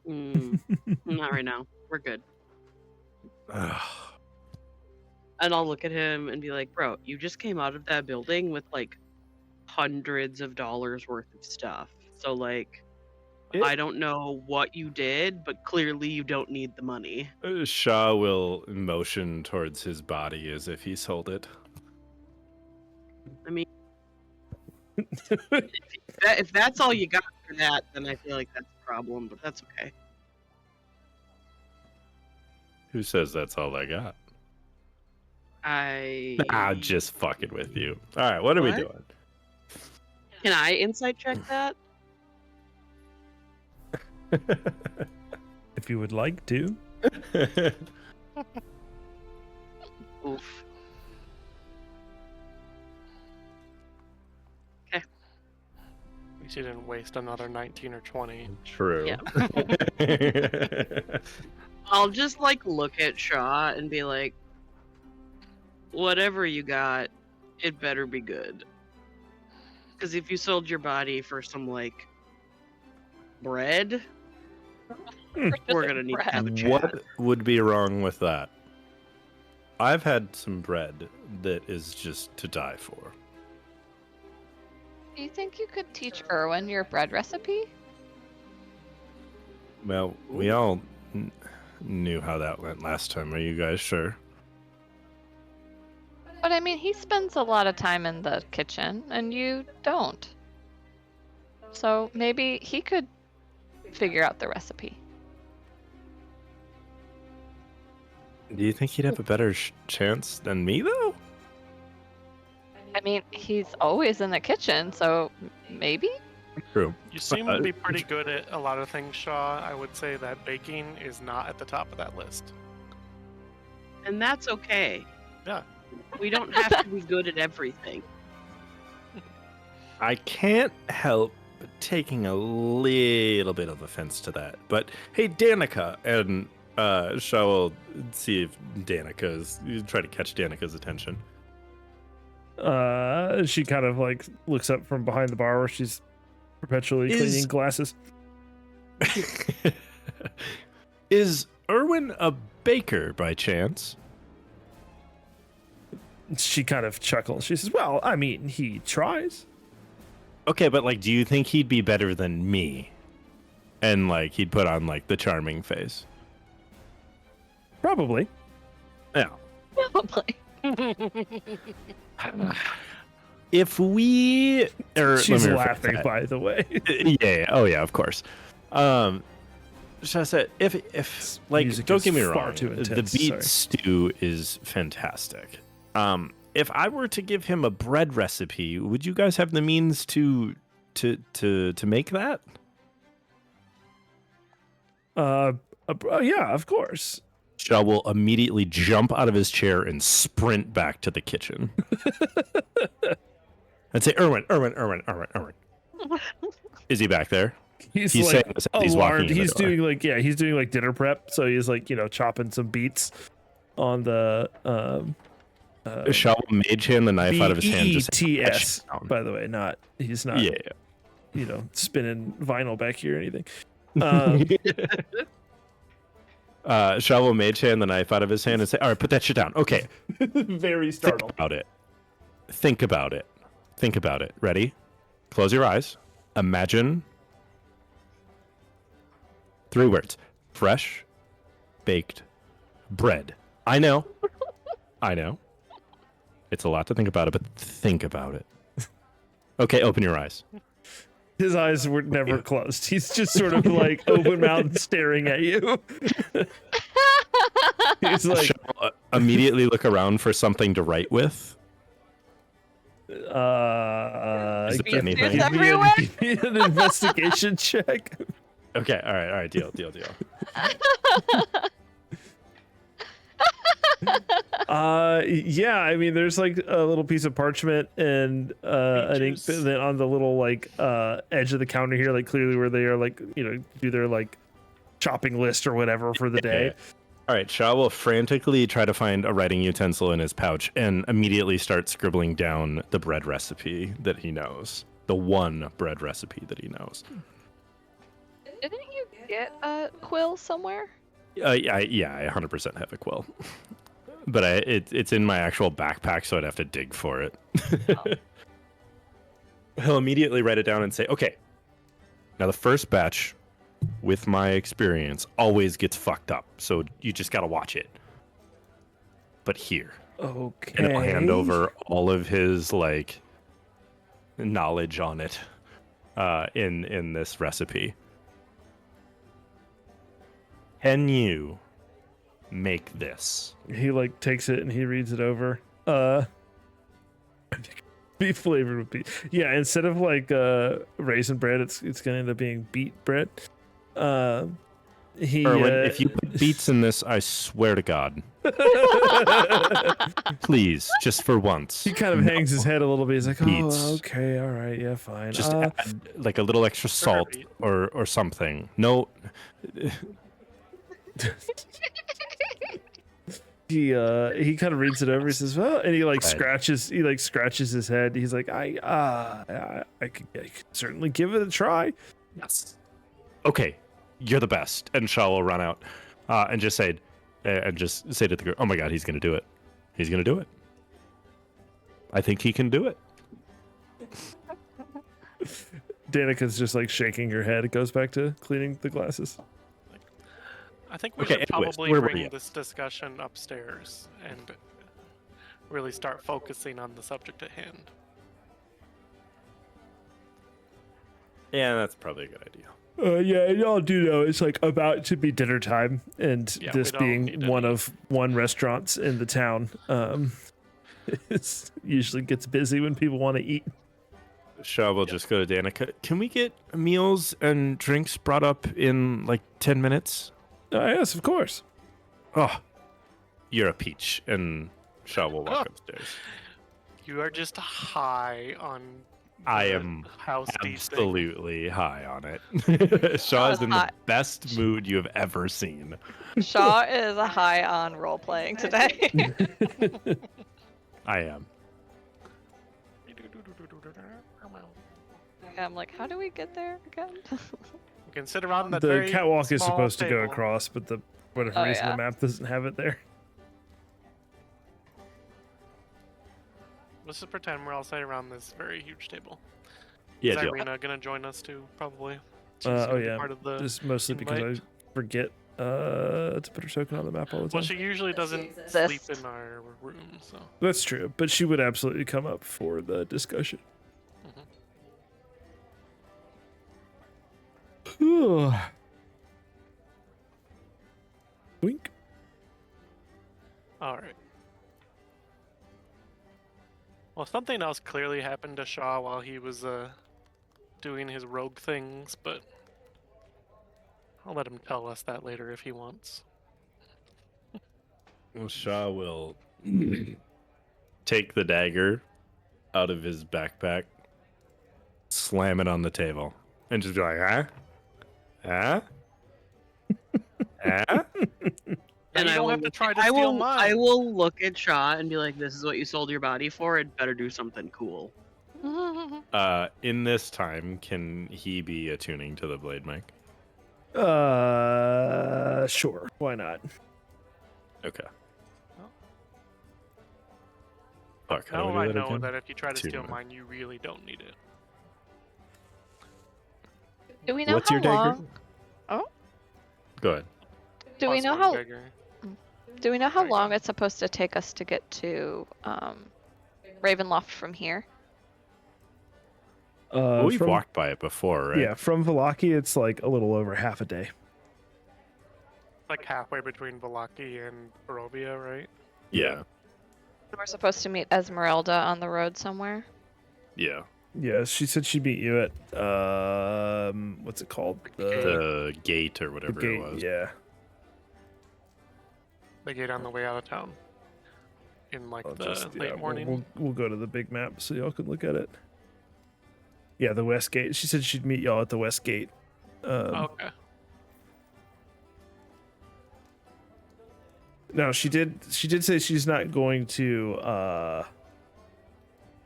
Not right now. We're good. And I'll look at him and be like, bro, you just came out of that building with like hundreds of dollars worth of stuff. So like, I don't know what you did, but clearly you don't need the money. Shaw will motion towards his body as if he sold it. I mean, if that's all you got for that, then I feel like that's a problem, but that's okay. Who says that's all I got? I'm Just fucking with you. All right, what are we What? doing? Can I insight check that? If you would like to. Oof. At least you didn't waste another 19 or 20. True. Yeah. I'll just like look at Shaw and be like, whatever you got, it better be good. Because if you sold your body for some like bread, we're gonna need to have a chat. What would be wrong with that? I've had some bread that is just to die for. Do you think you could teach Erwin your bread recipe? Well, we all knew how that went last time. Are you guys sure? But I mean, he spends a lot of time in the kitchen, and you don't. So maybe he could figure out the recipe. Do you think he'd have a better chance than me, though? I mean, he's always in the kitchen, so maybe? True. You seem to be pretty good at a lot of things, Shaw. I would say that baking is not at the top of that list. And that's okay. Yeah. We don't have to be good at everything. I can't help but taking a little bit of offense to that. But hey, Danica, and Shaw will see if try to catch Danica's attention. She kind of like looks up from behind the bar where she's perpetually cleaning glasses. Is Erwin a baker by chance? She kind of chuckles. She says, well, I mean, he tries. Okay, but like, do you think he'd be better than me? And like, he'd put on like the charming face. Probably. Yeah. Probably. If we, she's laughing, by the way. Yeah. Oh yeah, of course. Should I say, if like, Music don't is get me far wrong, too the intense, beet sorry. stew is fantastic. If I were to give him a bread recipe, would you guys have the means to make that? Yeah, of course. Shaw will immediately jump out of his chair and sprint back to the kitchen. And say, Erwin. Is he back there? He's saying like this as he's walking alarmed. in the He's door. doing like dinner prep. So he's like, chopping some beets on the Shaw will mage hand the knife out of his hand. Just BETS, by the way, he's not, yeah. spinning vinyl back here or anything. Shaw will mage hand the knife out of his hand and say, all right, put that shit down. Okay. Very startled. Think about it. Ready? Close your eyes. Imagine 3 words. Fresh, baked, bread. I know. It's a lot to think about it, but think about it. Okay, open your eyes. His eyes were never closed. He's just sort of like open mouthed staring at you. He's like, Shaw immediately look around for something to write with. Is it give me anything? Everywhere? an investigation check. Okay, all right, deal. Yeah, I mean, there's like a little piece of parchment and an ink Peaches. pen on the little like edge of the counter here, like clearly where they are like do their like shopping list or whatever for the day. All right, Shaw will frantically try to find a writing utensil in his pouch and immediately start scribbling down the bread recipe that he knows. The one bread recipe that he knows. Didn't you get a quill somewhere? Yeah, I 100% have a quill. But it's in my actual backpack, so I'd have to dig for it. He'll immediately write it down and say, okay, now the first batch, with my experience, always gets fucked up. So you just got to watch it. But here. Okay. And he'll hand over all of his, like, knowledge on it in this recipe. Can you make this? He like takes it and he reads it over. Be flavored with beet. Yeah, instead of like raisin bread, it's gonna end up being beet bread. Erwin, If you put beets in this, I swear to God. Please, just for once. he kind of hangs his head a little bit. He's like, Beets. "Oh, okay, all right, yeah, fine." Just add like a little extra salt or something. No. He kind of reads it over. He says, "Well," and he Right. scratches his head. He's like, I could certainly give it a try." Yes. Okay, you're the best. And Shaw will run out and just say to the group, "Oh my God, he's gonna do it. He's gonna do it. I think he can do it." Danica's just like shaking her head. It goes back to cleaning the glasses. I think we Okay, should anyways, probably where were bring you? this discussion upstairs and really start focusing on the subject at hand. Yeah, that's probably a good idea. Yeah, and y'all do know it's like about to be dinner time, and Yeah, this we don't need being one any- of one restaurants in the town, it usually gets busy when people want to eat. Shaw will just go to Danica. Can we get meals and drinks brought up in like 10 minutes? Yes, of course. Oh, you're a peach. And Shaw will walk upstairs. You are just high on. I the am house thing. absolutely high on it. Shaw is in the hot. best mood you have ever seen. Shaw is high on role playing today. I am. I'm like, how do we get there again? You can sit around that The very catwalk is small supposed to go table. across, but the whatever Oh, reason yeah. the map doesn't have it there. Let's just pretend we're all sitting around this very huge table. Yeah, Is Jill. Irina gonna join us too? Probably. She's Oh gonna be yeah, Part of the just mostly because invite. I forget to put her token on the map all the time. Well, she usually doesn't exists. sleep in our room, so. That's true, but she would absolutely come up for the discussion. Wink. All right. Well, something else clearly happened to Shaw while he was doing his rogue things, but I'll let him tell us that later if he wants. Well, Shaw will take the dagger out of his backpack, slam it on the table, and just be like, huh? Huh? Huh? And you I don't will have to look try to I steal will, mine. I will look at Shaw and be like, "This is what you sold your body for. It better do something cool." In this time, can he be attuning to the blade mic? Sure. Why not? Okay. Fuck, how Now do I I do that know again? that if you try to Two steal minutes. mine, you really don't need it. Do we know What's how your dagger? long? Go ahead. Do we Plus know one how? dagger. Do we know how Sorry, go long ahead. it's supposed to take us to get to Ravenloft from here? Well, we've from, walked by it before, right? Yeah, from Valaki, it's like a little over half a day. Like halfway between Valaki and Barovia, right? Yeah. We're supposed to meet Esmeralda on the road somewhere. Yeah. Yeah, she said she'd meet you at what's it called? The gate or the whatever gate. it was. Yeah. They get on the way out of town. In like I'll the just- yeah, late we'll- morning. We'll go to the big map so y'all can look at it. Yeah, the west gate. She said she'd meet y'all at the west gate. Okay. No, she did say she's not going to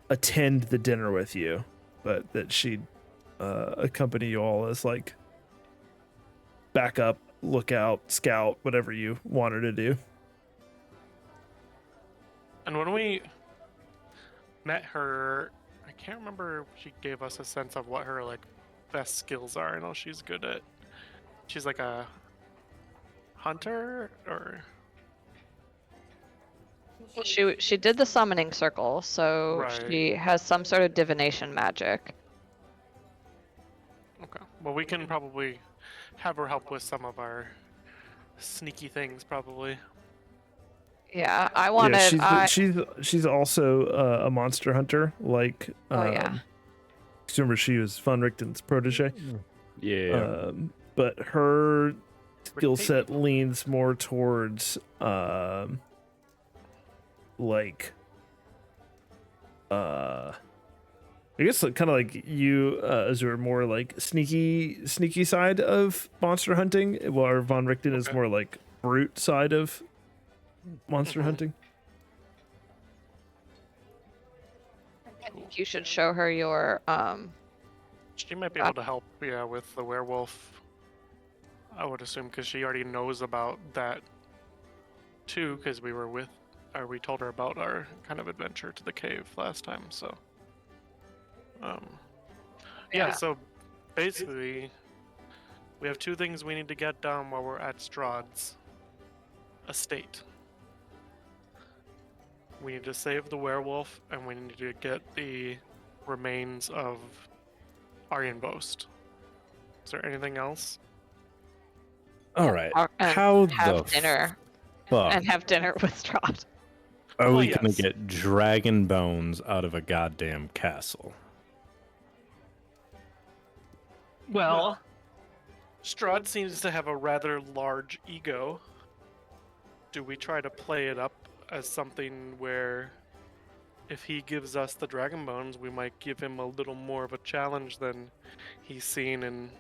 attend the dinner with you, but that she'd accompany you all as like backup, lookout, scout, whatever you want her to do. And when we met her, I can't remember if she gave us a sense of what her like best skills are. I know she's good at. She's like a hunter, or She did the summoning circle, so Right. she has some sort of divination magic. okay. Well, we can probably have her help with some of our sneaky things, probably. Yeah, I wanted. she's also a monster hunter. Like, Oh, yeah. remember she was Von Richten's protege. Yeah. But her skill Rick set leans more towards like I guess like, kind of like you Azur, more like sneaky side of monster hunting, while Von Richten is Okay. more like brute side of monster Mhm. hunting. I think you should show her your She might be able to help, yeah, with the werewolf. I would assume because she already knows about that too, because we told her about our kind of adventure to the cave last time. So, um, yeah. Yeah. So basically, we have two things we need to get done while we're at Strahd's estate. We need to save the werewolf, and we need to get the remains of Arjenbost. Is there anything else? All right. and How have the dinner fuck and have dinner with Strahd. are Well, we gonna yes. get dragon bones out of a goddamn castle? Well, Strahd seems to have a rather large ego. Do we try to play it up as something where if he gives us the dragon bones, we might give him a little more of a challenge than he's seen in,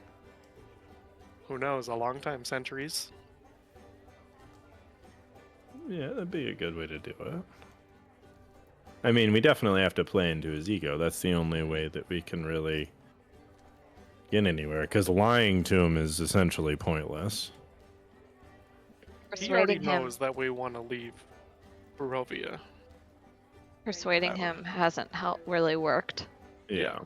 who knows, a long time, centuries? Yeah, that'd be a good way to do it. I mean, we definitely have to play into his ego. That's the only way that we can really get anywhere, because lying to him is essentially pointless. He already Persuading him, knows that we want to leave Barovia. persuading him hasn't really worked. Yeah.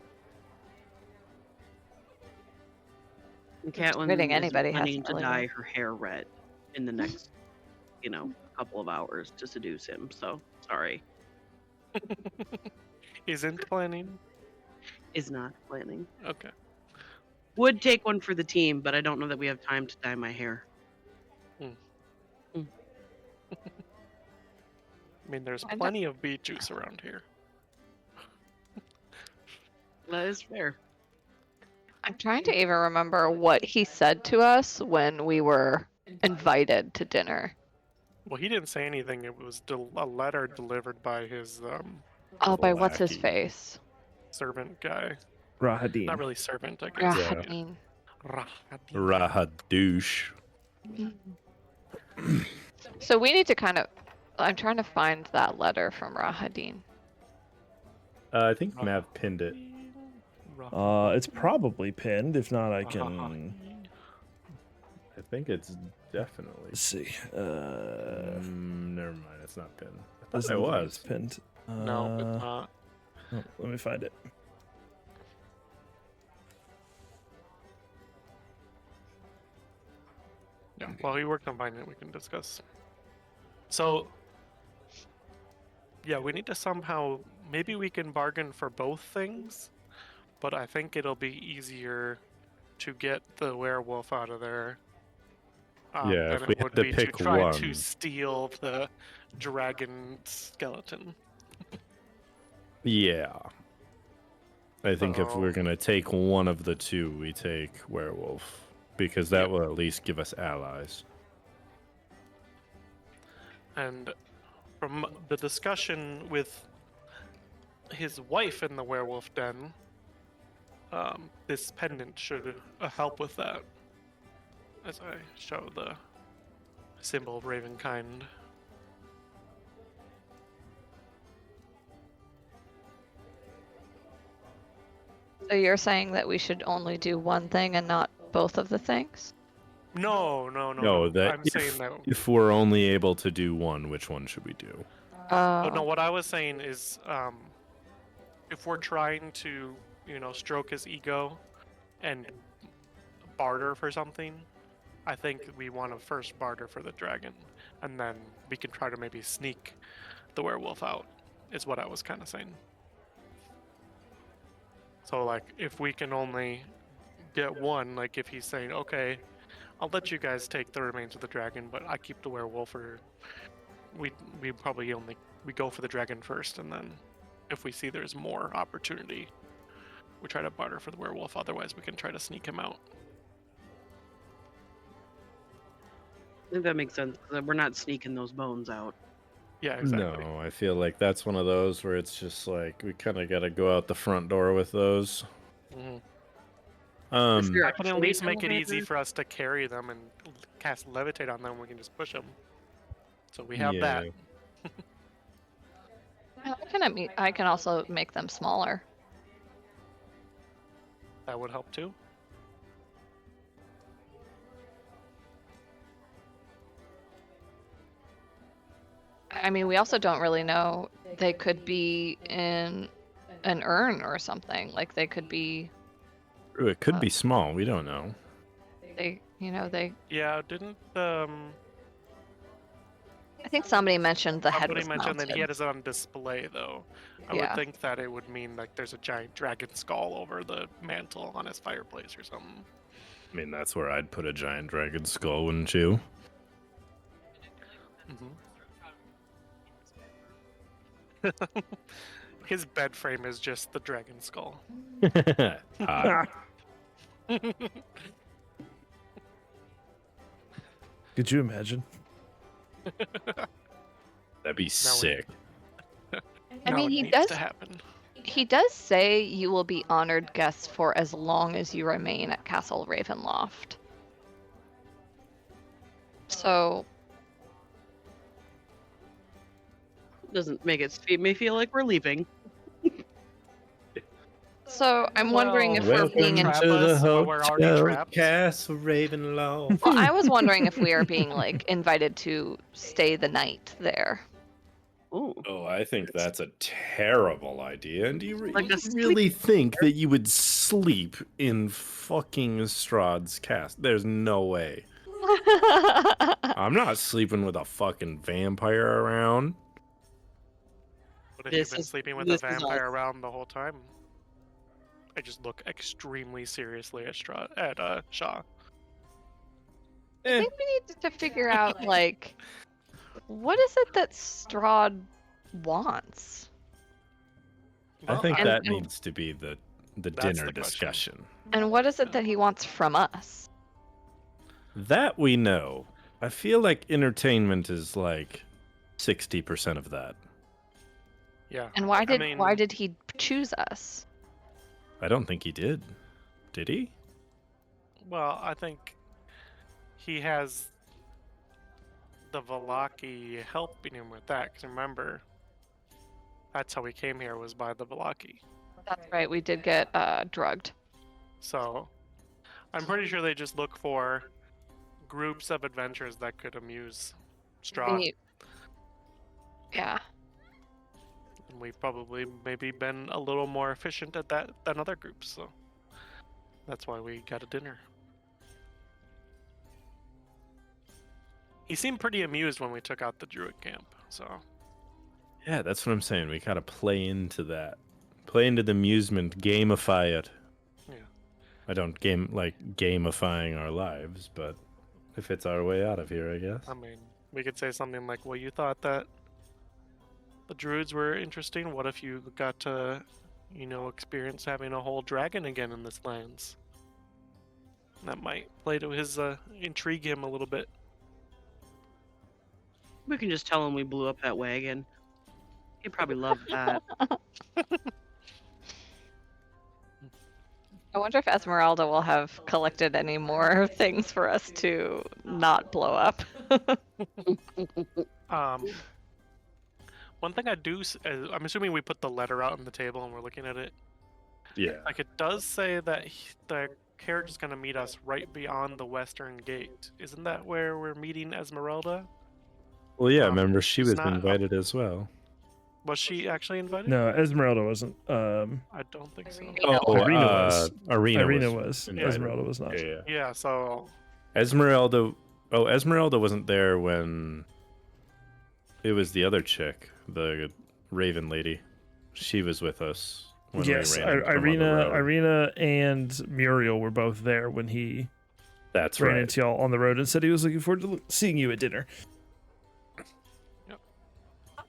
And Catelyn Persuading is anybody planning hasn't to really dye worked. her hair red in the next, couple of hours to seduce him. So sorry, Isn't planning? is not planning. Okay. Would take one for the team, but I don't know that we have time to dye my hair. I mean, there's I know. plenty of beet juice around here. That is fair. I'm trying to even remember what he said to us when we were invited to dinner. Well, he didn't say anything. It was a letter delivered by his Oh, by what's his Lackey. face? servant guy. Rahadin. Not really servant, I guess. Yeah. Rahadin. Rahadin. Rahadouche. So we need to kind of. I'm trying to find that letter from Rahadin. I think Mav pinned it. It's probably pinned. If not, I can. I think it's definitely. Let's see. Never mind, it's not pinned. I thought Doesn't it look like was. it's pinned. No, it's not. Oh, let me find it. Yeah, while we worked on finding it, we can discuss. So, yeah, we need to somehow. Maybe we can bargain for both things, but I think it'll be easier to get the werewolf out of there. Yeah, than if we it had would to be pick to try to one. steal the dragon skeleton. Yeah. I think if So- we're gonna take one of the two, we take werewolf, because that Yeah. will at least give us allies. And from the discussion with his wife in the werewolf den, this pendant should help with that. As I show the symbol of Ravenkind. So you're saying that we should only do one thing and not both of the things? No. No, that I'm saying that. if we're only able to do one, which one should we do? Oh no, what I was saying is, if we're trying to, stroke his ego and barter for something, I think we want to first barter for the dragon, and then we can try to maybe sneak the werewolf out, is what I was kind of saying. So, like, if we can only get one, like, if he's saying, okay, I'll let you guys take the remains of the dragon, but I keep the werewolf, or we probably we go for the dragon first, and then if we see there's more opportunity, we try to barter for the werewolf. Otherwise, we can try to sneak him out. I think that makes sense. 'Cause we're not sneaking those bones out. Yeah, exactly. No, I feel like that's one of those where it's just like we kind of got to go out the front door with those. Mhm. I can at least make it easy for us to carry them and cast levitate on them. We can just push them. So we have that. I can also make them smaller. That would help too. I mean, we also don't really know. They could be in an urn or something. Like they could be. Ooh, it could be small. We don't know. They. Yeah, didn't I think somebody mentioned the head somebody was mentioned that he mounted. had it on display though? I Yeah. would think that it would mean like there's a giant dragon skull over the mantle on his fireplace or something. I mean, that's where I'd put a giant dragon skull, wouldn't you? His bed frame is just the dragon skull. Hot. Could you imagine? That'd be sick. I Now mean, it he needs does. to happen. He does say you will be honored guests for as long as you remain at Castle Ravenloft. So Doesn't make it me feel like we're leaving. I'm wondering if Well, we're being. trap us while we're already trapped. Castle Ravenloft. Well, I was wondering if we are being like invited to stay the night there. Ooh. Oh, I think that's a terrible idea. And do you Like a really think that you would sleep in fucking Strahd's cast? There's no way. I'm not sleeping with a fucking vampire around. What if This you've been is- sleeping with a this is vampire us. around the whole time? I just look extremely seriously at Shaw. I think we need to figure out like what is it that Strahd wants? I think and- that and- needs to be the That's dinner the question. discussion. And what is it that he wants from us? That we know. I feel like entertainment is like 60% of that. Yeah. And why mean- did he choose us? I don't think he did. Did he? Well, I think he has the Velaki helping him with that. Because remember, that's how we came here, was by the Velaki. That's right, we did get drugged. So I'm pretty sure they just look for groups of adventures that could amuse Strahd. Yeah. And we've probably maybe been a little more efficient at that than other groups. So that's why we got a dinner. He seemed pretty amused when we took out the druid camp. So Yeah, that's what I'm saying. We gotta play into that. Play into the amusement, gamify it. Yeah. I don't gamifying our lives, but if it's our way out of here, I guess. I mean, we could say something like, well, you thought that the druids were interesting. What if you got to, experience having a whole dragon again in this lands? That might play to his, intrigue him a little bit. We can just tell him we blew up that wagon. He'd probably love that. I wonder if Esmeralda will have collected any more things for us to not blow up. One thing I do, I'm assuming we put the letter out on the table and we're looking at it. Yeah. Like, it does say that the carriage is going to meet us right beyond the western gate. Isn't that where we're meeting Esmeralda? Well, yeah, remember she it's was not up- invited as well. Was she actually invited? No, Esmeralda wasn't. I don't think so. Irina was. Irina was. invited. Esmeralda was not. Yeah. Yeah, so Esmeralda. Oh, Esmeralda wasn't there when it was the other chick, the Raven lady. She was with us. When Yes, we ran into him on the road. Irina and Muriel were both there when he That's ran right. into y'all on the road and said he was looking forward to seeing you at dinner.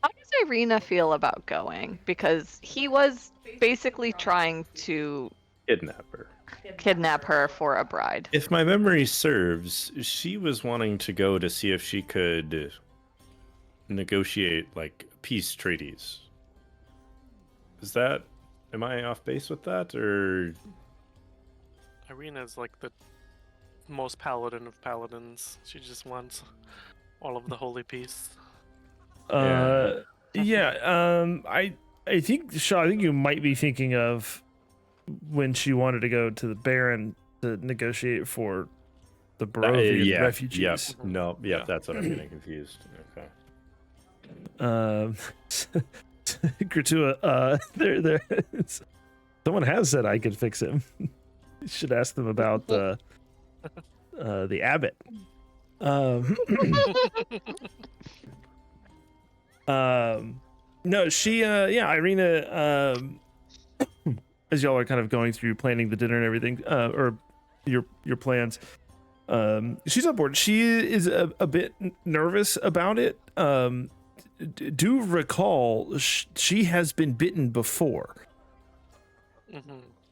How does Irina feel about going? Because he was basically trying to Kidnap her. for a bride. If my memory serves, she was wanting to go to see if she could negotiate like peace treaties. Am I off base with that, or Irina's like the most paladin of paladins. She just wants all of the holy peace. Yeah. I think Shaw, I think you might be thinking of when she wanted to go to the Baron to negotiate for the Barovian refugees. Yes. No. Yep. Yeah. That's what I'm getting confused. Okay. Gratua, there. Someone has said I could fix him. You should ask them about the abbot. No, she, Irina, as y'all are kind of going through planning the dinner and everything, or your plans, she's on board. She is a bit nervous about it. Do recall she has been bitten before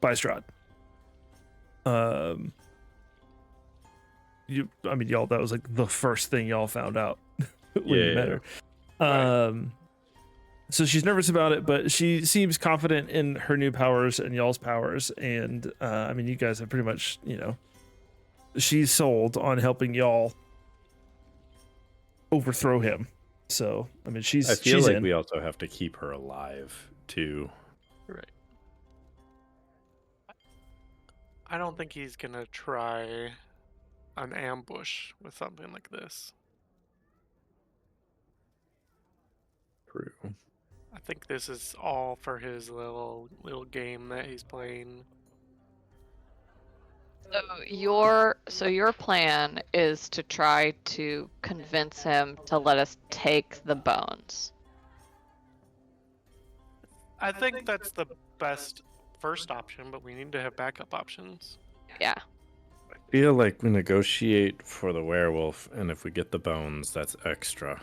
by Strahd. Y'all, that was like the first thing y'all found out when you met her. Right. So she's nervous about it, but she seems confident in her new powers and y'all's powers. And you guys have pretty much, she's sold on helping y'all overthrow him. So she's. I feel she's like in. we also have to keep her alive too. Right. I don't think he's gonna try an ambush with something like this. True. I think this is all for his little game that he's playing. So your plan is to try to convince him to let us take the bones. I think that's the best first option, but we need to have backup options. Yeah. I feel like we negotiate for the werewolf, and if we get the bones, that's extra.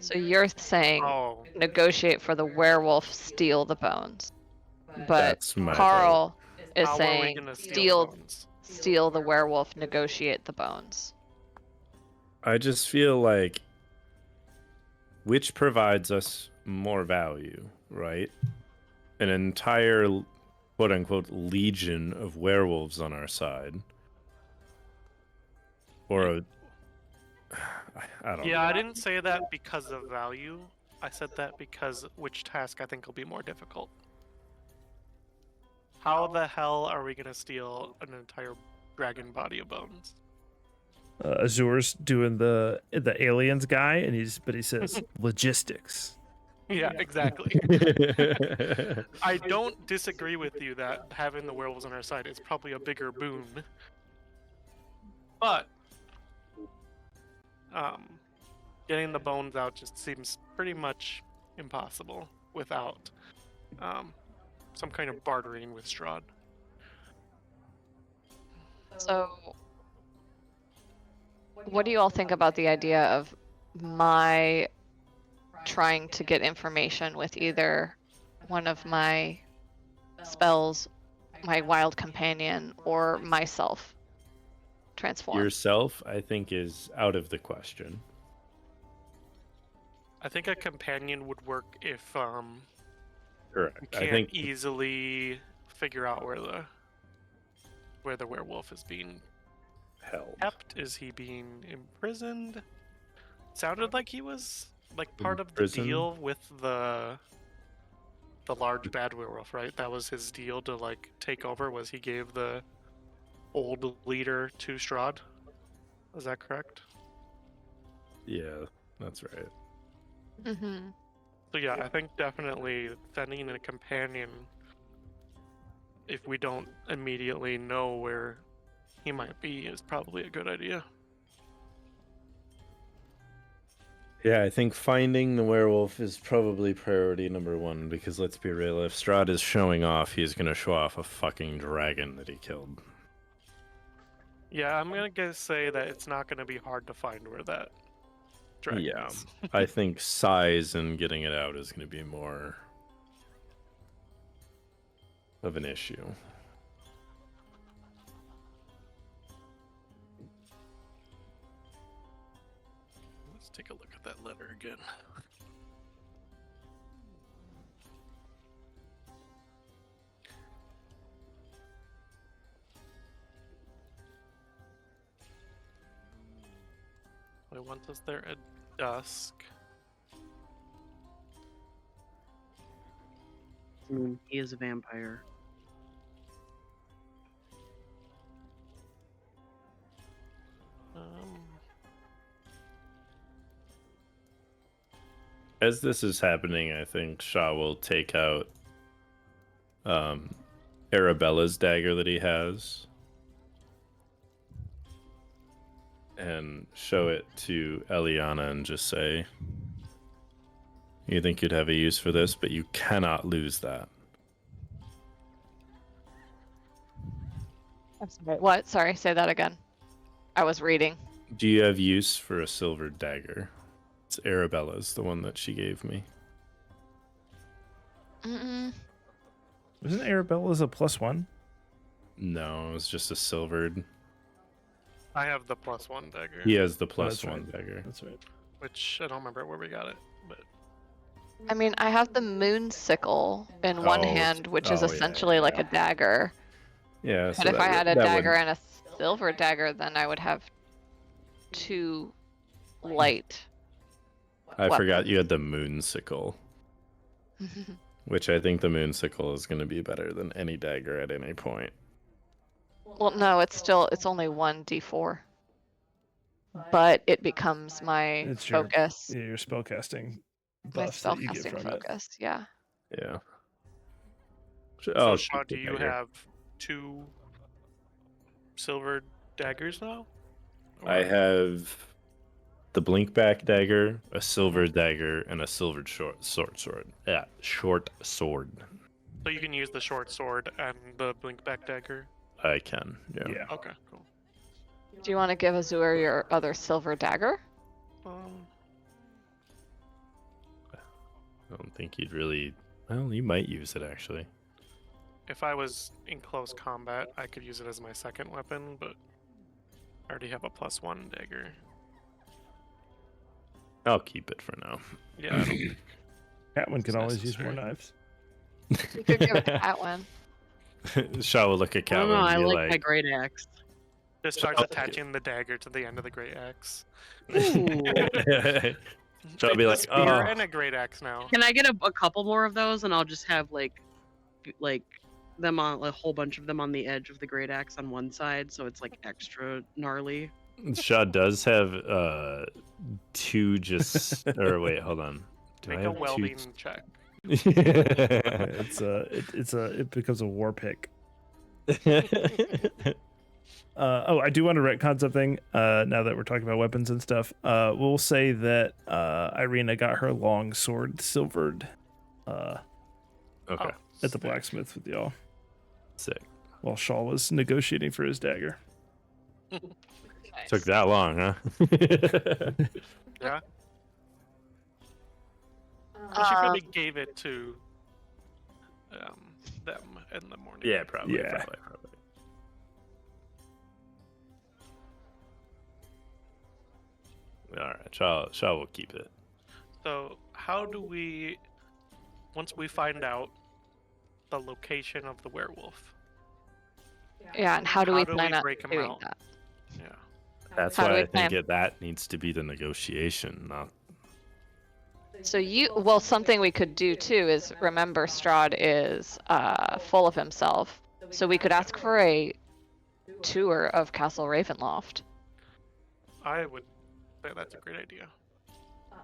So you're saying Oh, negotiate for the werewolf, steal the bones. But That's my Carl is how are we saying gonna steal the bones? steal the werewolf, negotiate the bones. I just feel like which provides us more value, right? An entire quote unquote legion of werewolves on our side. Or I don't know. Yeah, I didn't say that because of value. I said that because which task I think will be more difficult. How the hell are we gonna steal an entire dragon body of bones? Azur's doing the aliens guy, and he says logistics. Yeah, exactly. I don't disagree with you that having the werewolves on our side is probably a bigger boon. But getting the bones out just seems pretty much impossible without some kind of bartering with Strahd. So what do you all think about the idea of my trying to get information with either one of my spells, my wild companion, or myself transform? Yourself, I think, is out of the question. I think a companion would work if Correct. we can't I think easily figure out where the werewolf is being held. kept. Is he being imprisoned? Sounded like he was like part of the Imprisoned? deal with the large bad werewolf, right? That was his deal to like take over. Was he gave the old leader to Strahd? Is that correct? Yeah, that's right. Mm-hmm. So yeah, I think definitely sending a companion, if we don't immediately know where he might be, is probably a good idea. Yeah, I think finding the werewolf is probably priority number one, because let's be real, if Strahd is showing off, he's gonna show off a fucking dragon that he killed. Yeah, I'm gonna say that it's not gonna be hard to find where that dragon Yeah, is. I think size and getting it out is gonna be more of an issue. Let's take a look at that letter again. What is there at dusk? He is a vampire. As this is happening, I think Shaw will take out Arabella's dagger that he has and show it to Eliana and just say, you think you'd have a use for this, but you cannot lose that. I'm sorry. What? Sorry, say that again. I was reading. Do you have use for a silver dagger? It's Arabella's, the one that she gave me. Mm-mm. Isn't Arabella's a +1? No, it was just a silvered. I have the +1 dagger, He has the that's +1 right. dagger. That's right. which I don't remember where we got it, but I mean, I have the moon sickle in one Oh, hand, which is yeah, essentially like a dagger. Yeah, so But if I had a that dagger would- and a silver dagger, then I would have 2 light. I weapons. forgot you had the moon sickle, which I think the moon sickle is going to be better than any dagger at any point. Well, no, it's only 1d4. But it becomes my It's your- focus, Yeah, your spellcasting my buffs that you get spellcasting from it. focus. Yeah. Yeah. so Oh, Shaw, keep do the you dagger. have 2 silver daggers now? I Or- have the blinkback dagger, a silver dagger, and a silver short sword. Yeah, short sword. So you can use the short sword and the blinkback dagger. I can. Yeah. Yeah. Okay, cool. Do you want to give Azur your other silver dagger? I don't think you'd really. Well, you might use it actually. If I was in close combat, I could use it as my second weapon, but I already have a +1 dagger. I'll keep it for now. Yeah, I don't- Catwin can It's always use more necessary. knives. You could give it to Catwin. Shaw will look at I don't Calvin know. I and be like like, my great axe. just starts attaching the dagger to the end of the great axe. So I'll be Take a like, spear "Oh." and a great axe now. Can I get a couple more of those, and I'll just have like them on a whole bunch of them on the edge of the great axe on one side, so it's like extra gnarly. Shaw does have 2 just. Or wait, hold on. Do Make I a have 2? welding check. It becomes a war pick. I do want to retcon something. Now that we're talking about weapons and stuff, we'll say that Irina got her long sword silvered Okay, at the blacksmith with y'all, sick. while Shaw was negotiating for his dagger. Took that long, huh? Yeah. She Um, probably gave it to them in the morning. Yeah, probably. Yeah. Probably. All right, Shaw will keep it. So how do we, once we find out the location of the werewolf? Yeah, and how do How we do we plan on break 'em doing out? that? Yeah. That's How do why we I think plan- that needs to be the negotiation, not. So something we could do too is remember Strahd is full of himself, so we could ask for a tour of Castle Ravenloft. I would say that's a great idea.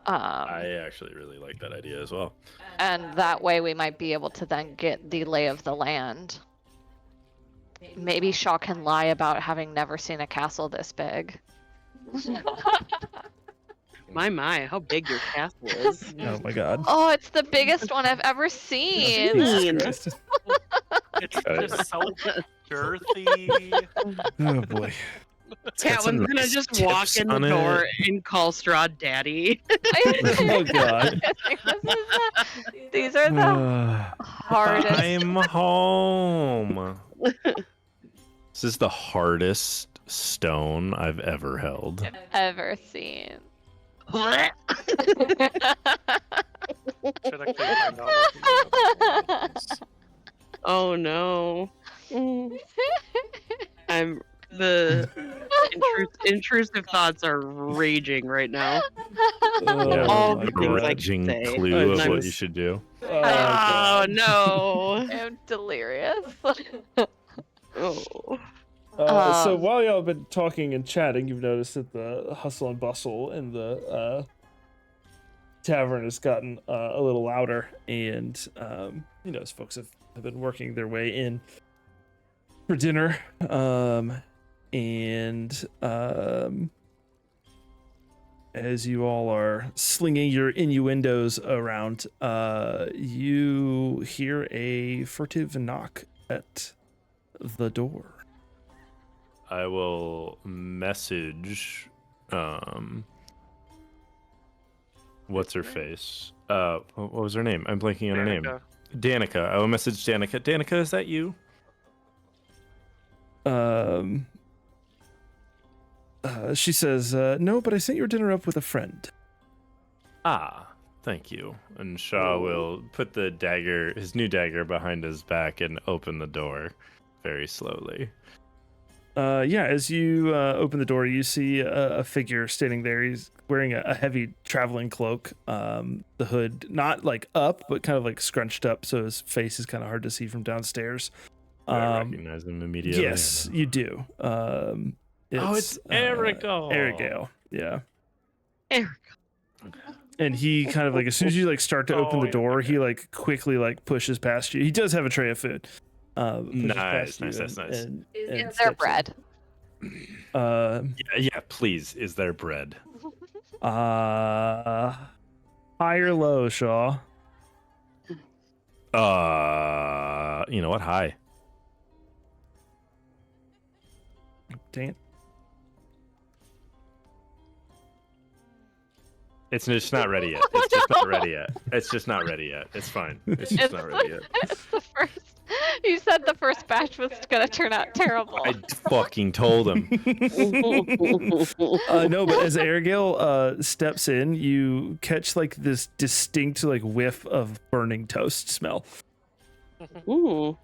I actually really like that idea as well. And that way we might be able to then get the lay of the land. Maybe Shaw can lie about having never seen a castle this big. My, how big your castle is. Oh my god. Oh, it's the biggest one I've ever seen. Jesus Christ. It's just so girthy. Oh boy. Catwin's gonna nice just walk tips in the on door it. and call Strahd daddy. Oh god. These are the hardest. I'm home. This is the hardest stone I've ever held. Ever seen. Should actually find out what the other one is. Oh no. I'm in intrusive thoughts are raging right now. Oh, All my the God. things I Raging could say. clue of I what you just- should do. Oh, Oh God. no! I'm delirious. Oh. So Um, while y'all have been talking and chatting, you've noticed that the hustle and bustle in the tavern has gotten a little louder, and as folks have been working their way in for dinner, and as you all are slinging your innuendos around, you hear a furtive knock at the door. I will message what's her face? What was her name? I'm blanking on her name. Danica. I will message Danica. Danica, is that you? She says, no, but I sent your dinner up with a friend. Ah, thank you. And Shaw will put the dagger, his new dagger, behind his back and open the door very slowly. As you open the door, you see a figure standing there. He's wearing a heavy traveling cloak. The hood not like up, but kind of like scrunched up, so his face is kind of hard to see from downstairs. Do I recognize him immediately? Yes, you do. It's Erigale. Erigale, yeah. Eric. And he kind of like, as soon as you like start to open the door, he like quickly like pushes past you. He does have a tray of food. Pushes past you Nice. Is there steps bread? in. Yeah, please. Is there bread? High or low, Shaw? You know what? Hi. Dang it. It's just not ready yet. It's just not ready yet. It's just not ready yet. It's fine. It's just not ready yet. It's the first. You said the first batch was gonna turn out terrible. I fucking told him. No, but as Erigale steps in, you catch like this distinct like whiff of burning toast smell. Ooh.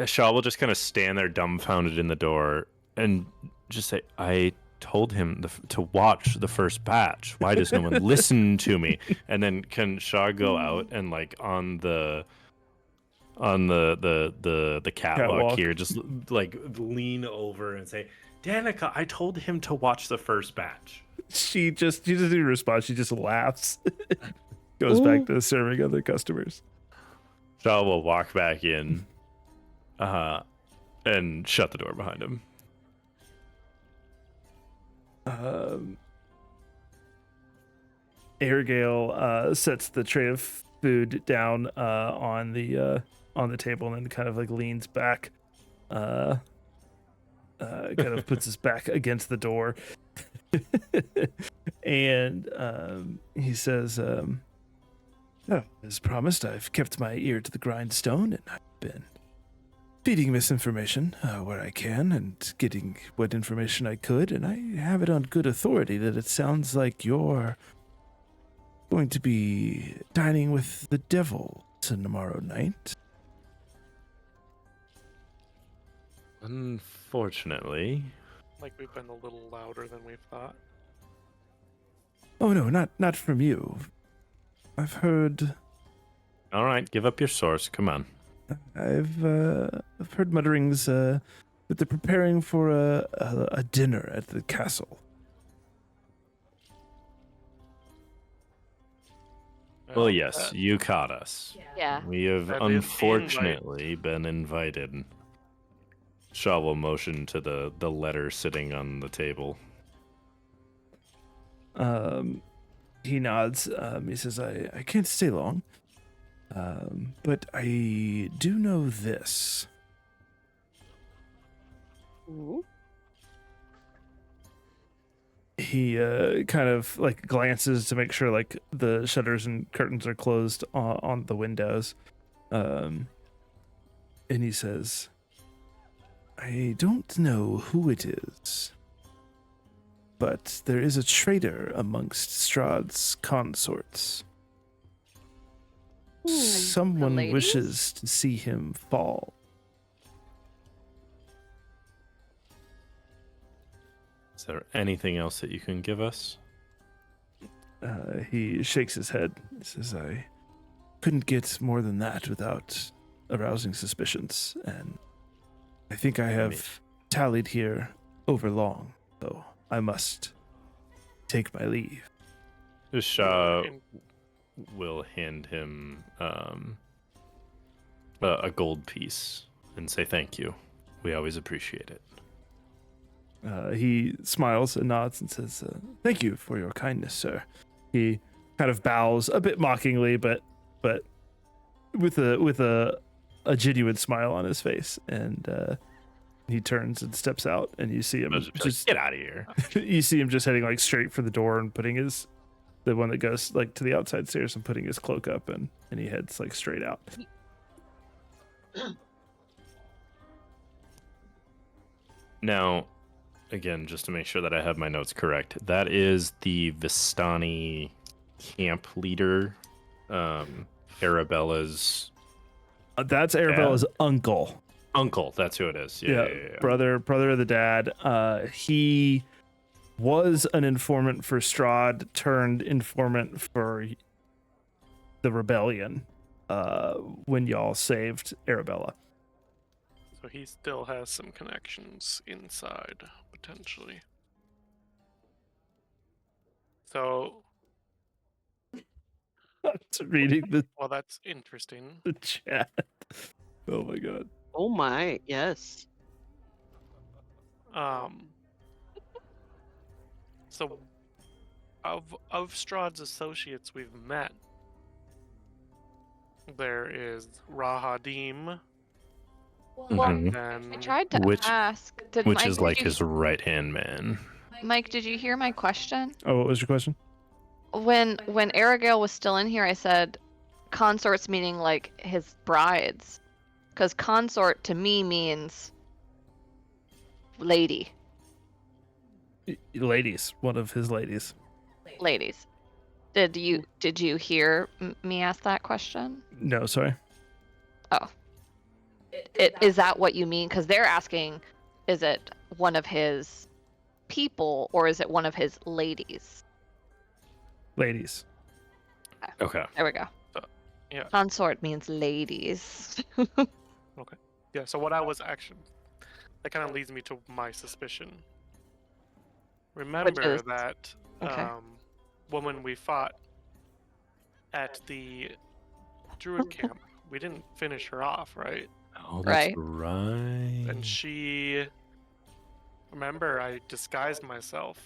Shaw will just kind of stand there dumbfounded in the door and just say, I told him to watch the first batch. Why does no one listen to me? And then can Shaw go out and like on the catwalk here, just like lean over and say, Danica, I told him to watch the first batch. She doesn't even respond. She just laughs. Goes back to serving other customers. Shaw will walk back in and shut the door behind him. Erigale sets the tray of food down on the table and then kind of like leans back, kind of puts his back against the door, and he says, as promised, I've kept my ear to the grindstone, and I've been feeding misinformation where I can and getting what information I could, and I have it on good authority that it sounds like you're going to be dining with the devil tomorrow night. Unfortunately. Like we've been a little louder than we've thought. Oh no, not from you. I've heard All right, give up your source. Come on. I've heard mutterings that they're preparing for a dinner at the castle. Well, yes, you caught us. Yeah. We have That is the invite. unfortunately been invited. Shaw will motion to the letter sitting on the table. He nods. He says, I can't stay long. But I do know this. Ooh. He kind of like glances to make sure like the shutters and curtains are closed on the windows. And he says, I don't know who it is, but there is a traitor amongst Strahd's consorts. Someone ladies? wishes to see him fall. Is there anything else that you can give us? He shakes his head. He says, I couldn't get more than that without arousing suspicions, and I think I have tallied here over long, so I must take my leave. Shah will hand him a gold piece and say thank you. We always appreciate it. He smiles and nods and says, thank you for your kindness, sir. He kind of bows a bit mockingly, but with a genuine smile on his face, and he turns and steps out, and you see him just get out of here. You see him just heading like straight for the door and putting the one that goes like to the outside stairs and putting his cloak up, and he heads like straight out. Now, again, just to make sure that I have my notes correct, that is the Vistani camp leader, Arabella's That's Arabella's uncle. uncle. That's who it is. Yeah. Brother of the dad. He was an informant for Strahd, turned informant for the rebellion when y'all saved Arabella. So he still has some connections inside, potentially. So, Reading well, that's interesting. the chat. Oh my god. Oh my, yes. So of Strahd's associates we've met, there is Rahadim, Well, and then I tried to Which- ask. Did Which Mike, is did like you- his right-hand man. Mike, did you hear my question? Oh, what was your question? When Aragale was still in here, I said consorts meaning like his brides, because consort to me means lady, Ladies, one of his ladies. ladies. Did you hear me ask that question? No, sorry. Is that what you mean? Because they're asking, is it one of his people or is it one of his ladies? Ladies. Okay. There we go. yeah. Consort means ladies. Yeah, so what I was actually, that kind of leads me to my suspicion. Remember is- that okay. woman we fought at the druid camp? We didn't finish her off, right? Oh, that's Right. right. And she, remember, I disguised myself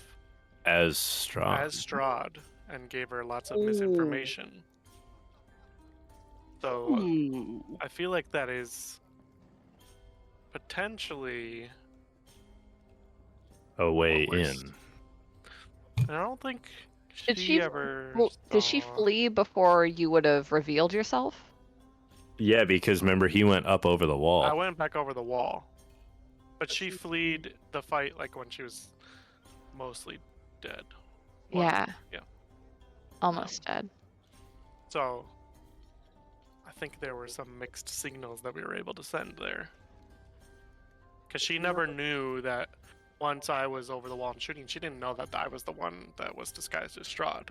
As Strahd. as Strahd and gave her lots of Ooh. misinformation. So Ooh. I feel like that is potentially, a way worse. in. and I don't think Did she- ever. Well, did she saw- flee before you would have revealed yourself? Yeah, because remember he went up over the wall. I went back over the wall, but she fled the fight like when she was mostly dead. Well, Yeah. yeah. Almost dead. So I think there were some mixed signals that we were able to send there. Because she never knew that once I was over the wall and shooting, she didn't know that I was the one that was disguised as Strahd.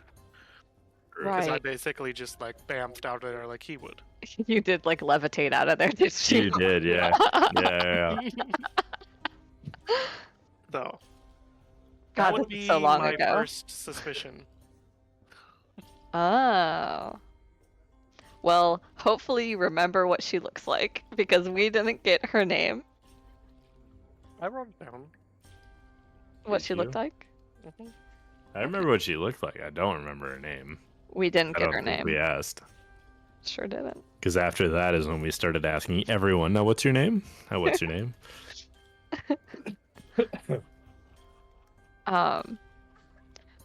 Because I Right. basically just like bamfed out of there like he would. You did like levitate out of there, did you? You did, yeah. Yeah. So that God, would this be is so long my ago. first suspicion. Oh. Well, hopefully you remember what she looks like because we didn't get her name. I wrote it down. What Did she looked you? like. I remember what she looked like. I don't remember her name. We didn't I get don't her think name. we asked. Sure didn't. Because after that is when we started asking everyone, now what's your name? Now what's your name?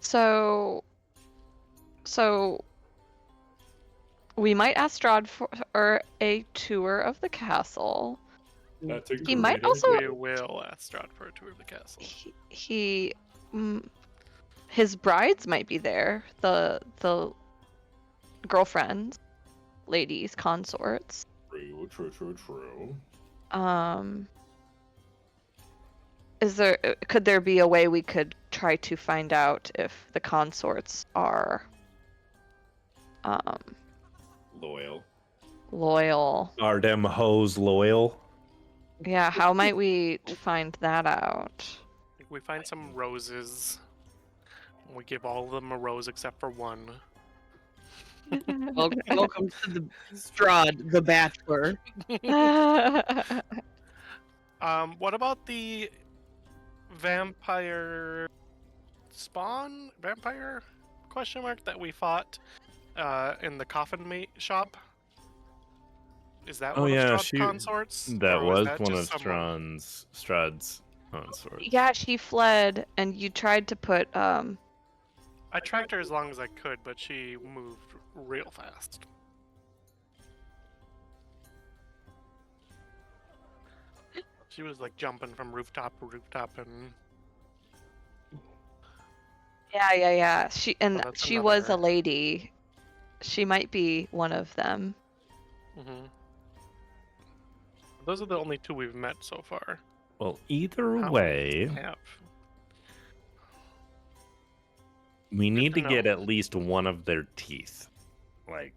So we might ask Strahd for a tour of the castle. That's a He might also We will ask Strahd for a tour of the castle. his brides might be there. The girlfriends, ladies, consorts. True. could there be a way we could try to find out if the consorts are Loyal. loyal? Are them hoes loyal? Yeah, how might we find that out? We find some roses. We give all of them a rose except for one. Welcome to the Strahd, the Bachelor. What about the vampire spawn? Vampire? Question mark that we fought in the coffin mate shop. Is that Oh, one yeah, of Strahd's consorts? That or was that one of just someone- Strahd's consorts. Yeah, she fled, and you tried to put I tracked her as long as I could, but she moved real fast. She was like jumping from rooftop to rooftop, and Yeah. that's She was a another- lady. She might be one of them. Those are the only two we've met so far. Well, either How way, many do we have? we need to to get know. at least one of their teeth. Like,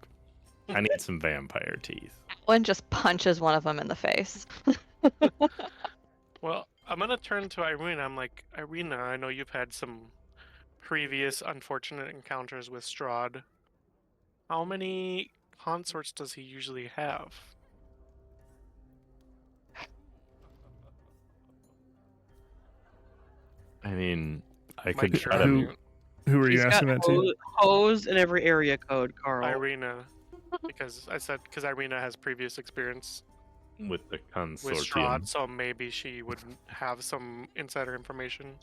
I need some vampire teeth. One just punches one of them in the face. Well, I'm gonna turn to Irina. I'm like, Irina, I know you've had some previous unfortunate encounters with Strahd. How many consorts does he usually have? I mean, I Might could be try to. Who- Who are you She's asking got that to? hose in every area code, Carl. Irina, because Irina has previous experience With the with consortium. Strahd, so maybe she would have some insider information.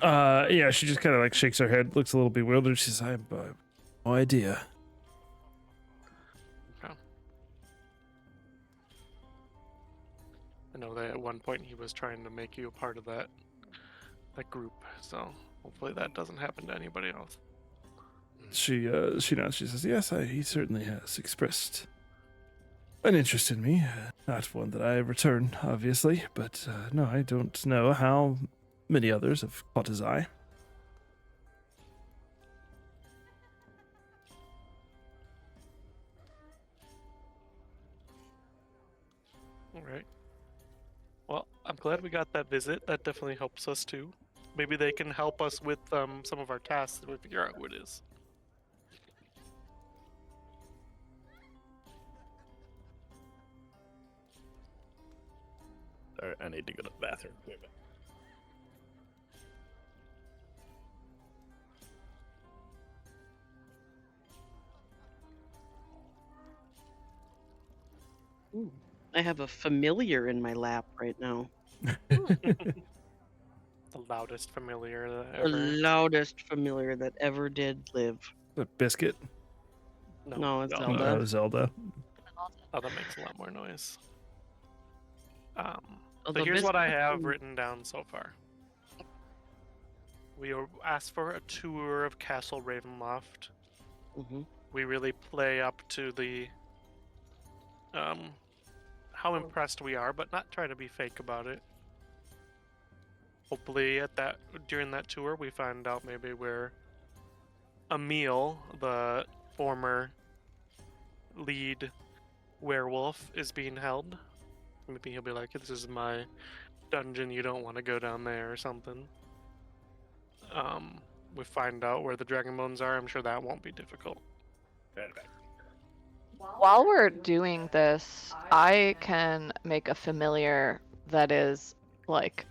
Yeah, she just kind of like shakes her head, looks a little bewildered. She says, "I have no idea." I know that at one point he was trying to make you a part of that group, so hopefully that doesn't happen to anybody else. She nods. She says, "Yes, he certainly has expressed an interest in me. Not one that I return, obviously, but no, I don't know how many others have caught his eye." All right. Well, I'm glad we got that visit. That definitely helps us too. Maybe they can help us with some of our tasks and we figure out who it is. Alright, I need to go to the bathroom. Wait a minute. I have a familiar in my lap right now. The loudest familiar that The ever. loudest familiar that ever did live. The biscuit. No, it's Zelda. Zelda. Zelda. Oh, that makes a lot more noise. So Although here's what I biscuits have and- written down so far. We were asked for a tour of Castle Ravenloft. Mhm. We really play up to the how impressed we are, but not try to be fake about it. Hopefully, during that tour, we find out maybe where Emil, the former lead werewolf, is being held. Maybe he'll be like, "This is my dungeon. You don't want to go down there," or something. We find out where the dragon bones are. I'm sure that won't be difficult. While we're doing this, I can make a familiar that is like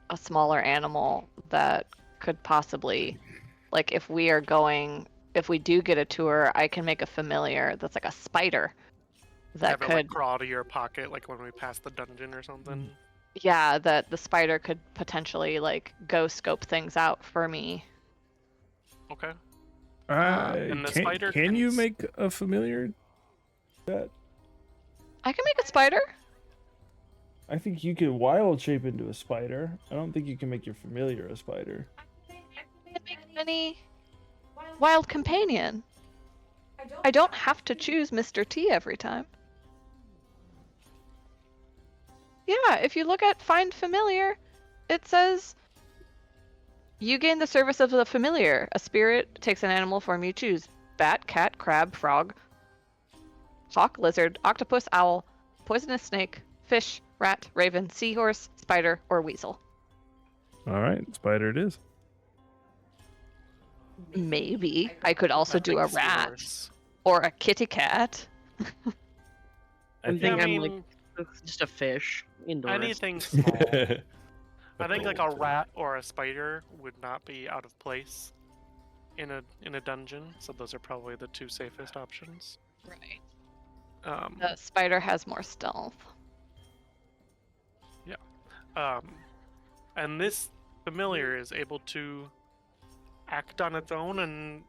a smaller animal that could possibly, like if we do get a tour, I can make a familiar that's like a spider that Have it could, like crawl to your pocket, like when we pass the dungeon or something. yeah, that the spider could potentially like go scope things out for me. Okay. And the spider can can you s- make a familiar? That I can make a spider. I think you can wild shape into a spider. I don't think you can make your familiar a spider. I can make any wild companion. I don't have to choose Mr. T every time. Yeah, if you look at Find Familiar, it says you gain the service of the familiar. A spirit takes an animal form you choose: bat, cat, crab, frog, hawk, lizard, octopus, owl, poisonous snake, fish, rat, raven, seahorse, spider, or weasel. All right, spider it is. Maybe I could also I do think a rat seahorse. or a kitty cat. I'm Yeah, thinking I I'm mean, like just a fish indoors. anything small. I think like a goldfish. rat or a spider would not be out of place in a dungeon. So those are probably the two safest options. Right. Um, The spider has more stealth. and this familiar is able to act on its own and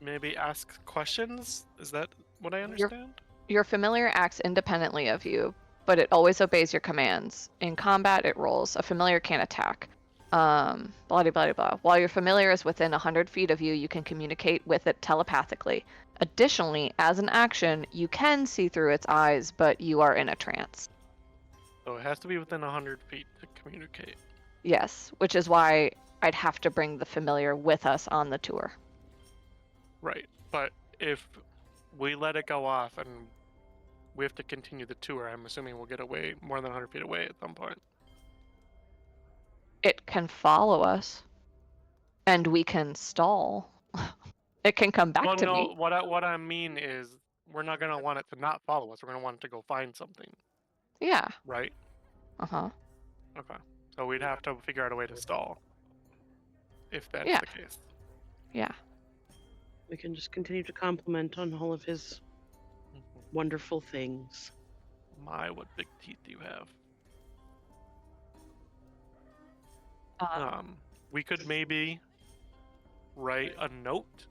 maybe ask questions. Is that what I understand? Your familiar acts independently of you, but it always obeys your commands. In combat, it rolls. A familiar can't attack. Blah, blah, blah, blah. While your familiar is within 100 feet of you, you can communicate with it telepathically. Additionally, as an action, you can see through its eyes, but you are in a trance. So it has to be within 100 feet to communicate. Yes, which is why I'd have to bring the familiar with us on the tour. Right. But if we let it go off and we have to continue the tour, I'm assuming we'll get away more than 100 feet away at some point. It can follow us, and we can stall. It can come back Well, to no, me. what I mean is we're not going to want it to not follow us. We're going to want it to go find something, Yeah. right? Uh-huh. Okay. So we'd have to figure out a way to stall. If that's Yeah. the case. Yeah. We can just continue to compliment on all of his wonderful things. My, what big teeth you have. Um, We could maybe write a note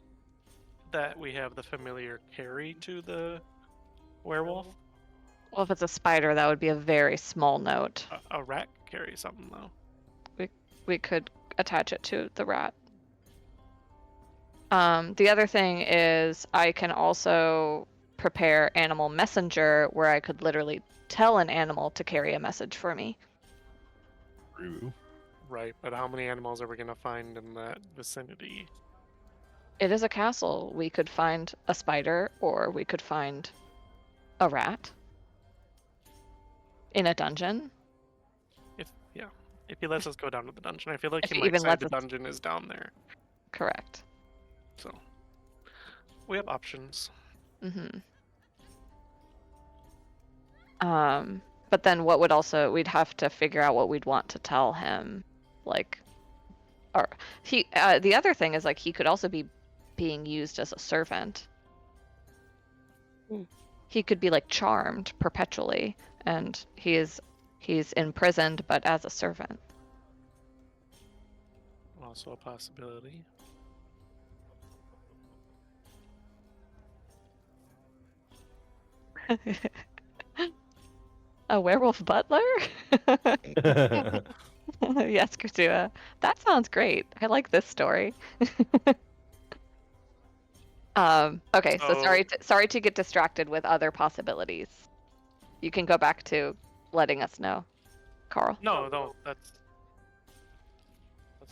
that we have the familiar carry to the werewolf. well, if it's a spider, that would be a very small note. A rat carry something though. We could attach it to the rat. The other thing is I can also prepare animal messenger, where I could literally tell an animal to carry a message for me. True. Right, but how many animals are we gonna find in that vicinity? It is a castle. We could find a spider, or we could find a rat in a dungeon. If he lets us go down to the dungeon, I feel like If he he might even say lets the us- dungeon is down there. Correct. So we have options. Mm-hmm. But then what would also, we'd have to figure out what we'd want to tell him. Like, or the other thing is, like, he could also be being used as a servant. Hmm. He could be like charmed perpetually, and he's imprisoned, but as a servant. Also a possibility. A werewolf butler? Yes, Kurtua. That sounds great. I like this story. Okay, so sorry to get distracted with other possibilities. You can go back to letting us know, Carl. No, that's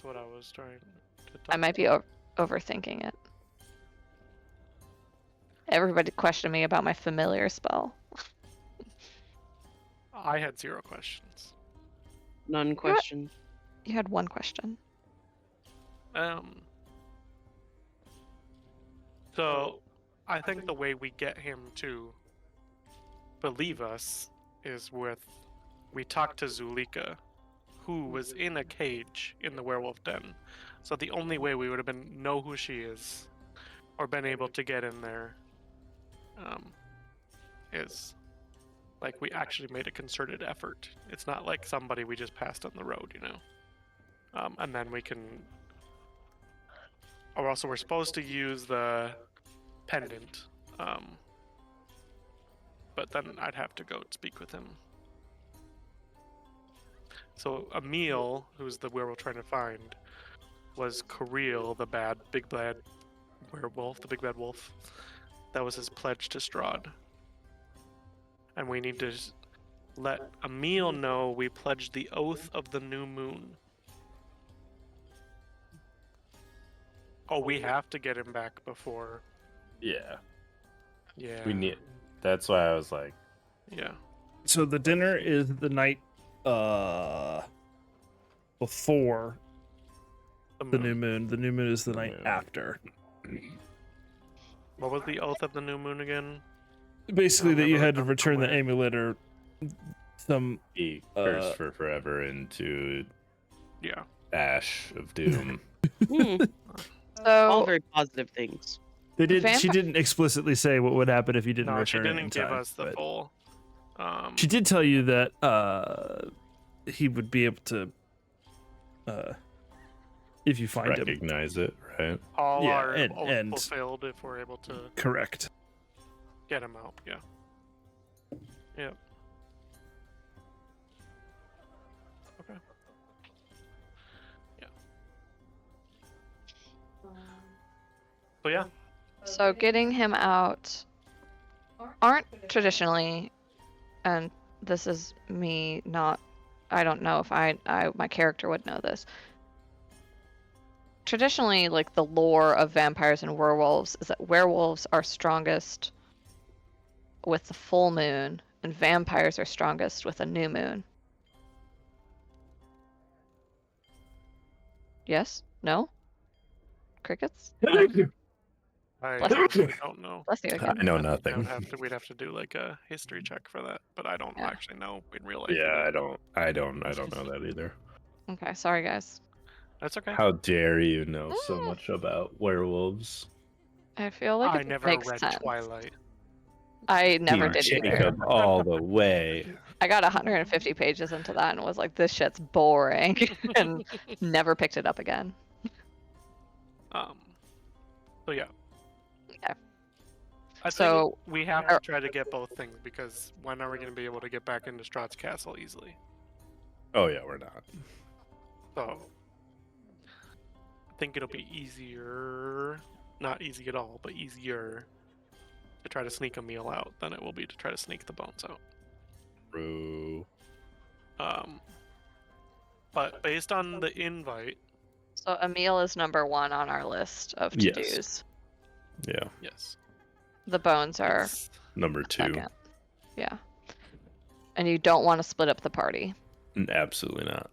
what I was trying to talk I might be overthinking it. Everybody questioned me about my familiar spell. I had 0 questions. None questioned. You had one question. So I think the way we get him to believe us is we talk to Zulika, who was in a cage in the werewolf den. So the only way we would have know who she is, or been able to get in there, is like we actually made a concerted effort. It's not like somebody we just passed on the road, you know. And then we can. Or also, we're supposed to use the pendant. But then I'd have to go speak with him. So Emil, who's the werewolf trying to find, was Kirill, the big bad werewolf, the big bad wolf. That was his pledge to Strahd. And we need to let Emil know we pledged the oath of the new moon. Oh, we have to get him back before. Yeah. Yeah. We need. That's why I was like, Yeah. So the dinner is the night before the new moon. The new moon is the night after. What was the oath of the new moon again? Basically, that you remember had to from return the somewhere. amulet or some. be cursed for forever into Yeah. ash of doom. All So very positive things. They did. She Vampire- didn't explicitly say what would happen if you didn't No, she return it in didn't give time, us the but full. she did tell you that he would be able to, if you find him. Recognize it, right? All Yeah, our and- oaths and- fulfilled if we're able to Correct. get him out. Yeah. Yep. Okay. Yeah. So yeah. So getting him out aren't traditionally, and this is me not, I don't know if my character would know this. Traditionally, like the lore of vampires and werewolves is that werewolves are strongest with the full moon, and vampires are strongest with a new moon. Yes? No? Crickets? I Bless you. actually don't know. Bless you again. I know I think nothing. we'd have to do like a history check for that, but I don't Yeah. actually know in real life. Yeah, either. I don't know that either. Okay, sorry guys. That's okay. How dare you know so much about werewolves? I feel like I it never makes read sense. Twilight. I never Team did either. Jacob all the way. I got 150 pages into that and was like, this shit's boring, and never picked it up again. So yeah. Okay. I So- think we have to try to get both things because when are we going to be able to get back into Strahd's castle easily? Oh yeah, we're not. So I think it'll be easier, not easy at all, but easier to try to sneak a meal out than it will be to try to sneak the bones out. True. But based on the invite, So Emil is number 1 on our list of Yes. to-dos. Yeah. yes. The bones are Number 2. second. Yeah. And you don't want to split up the party. Absolutely not.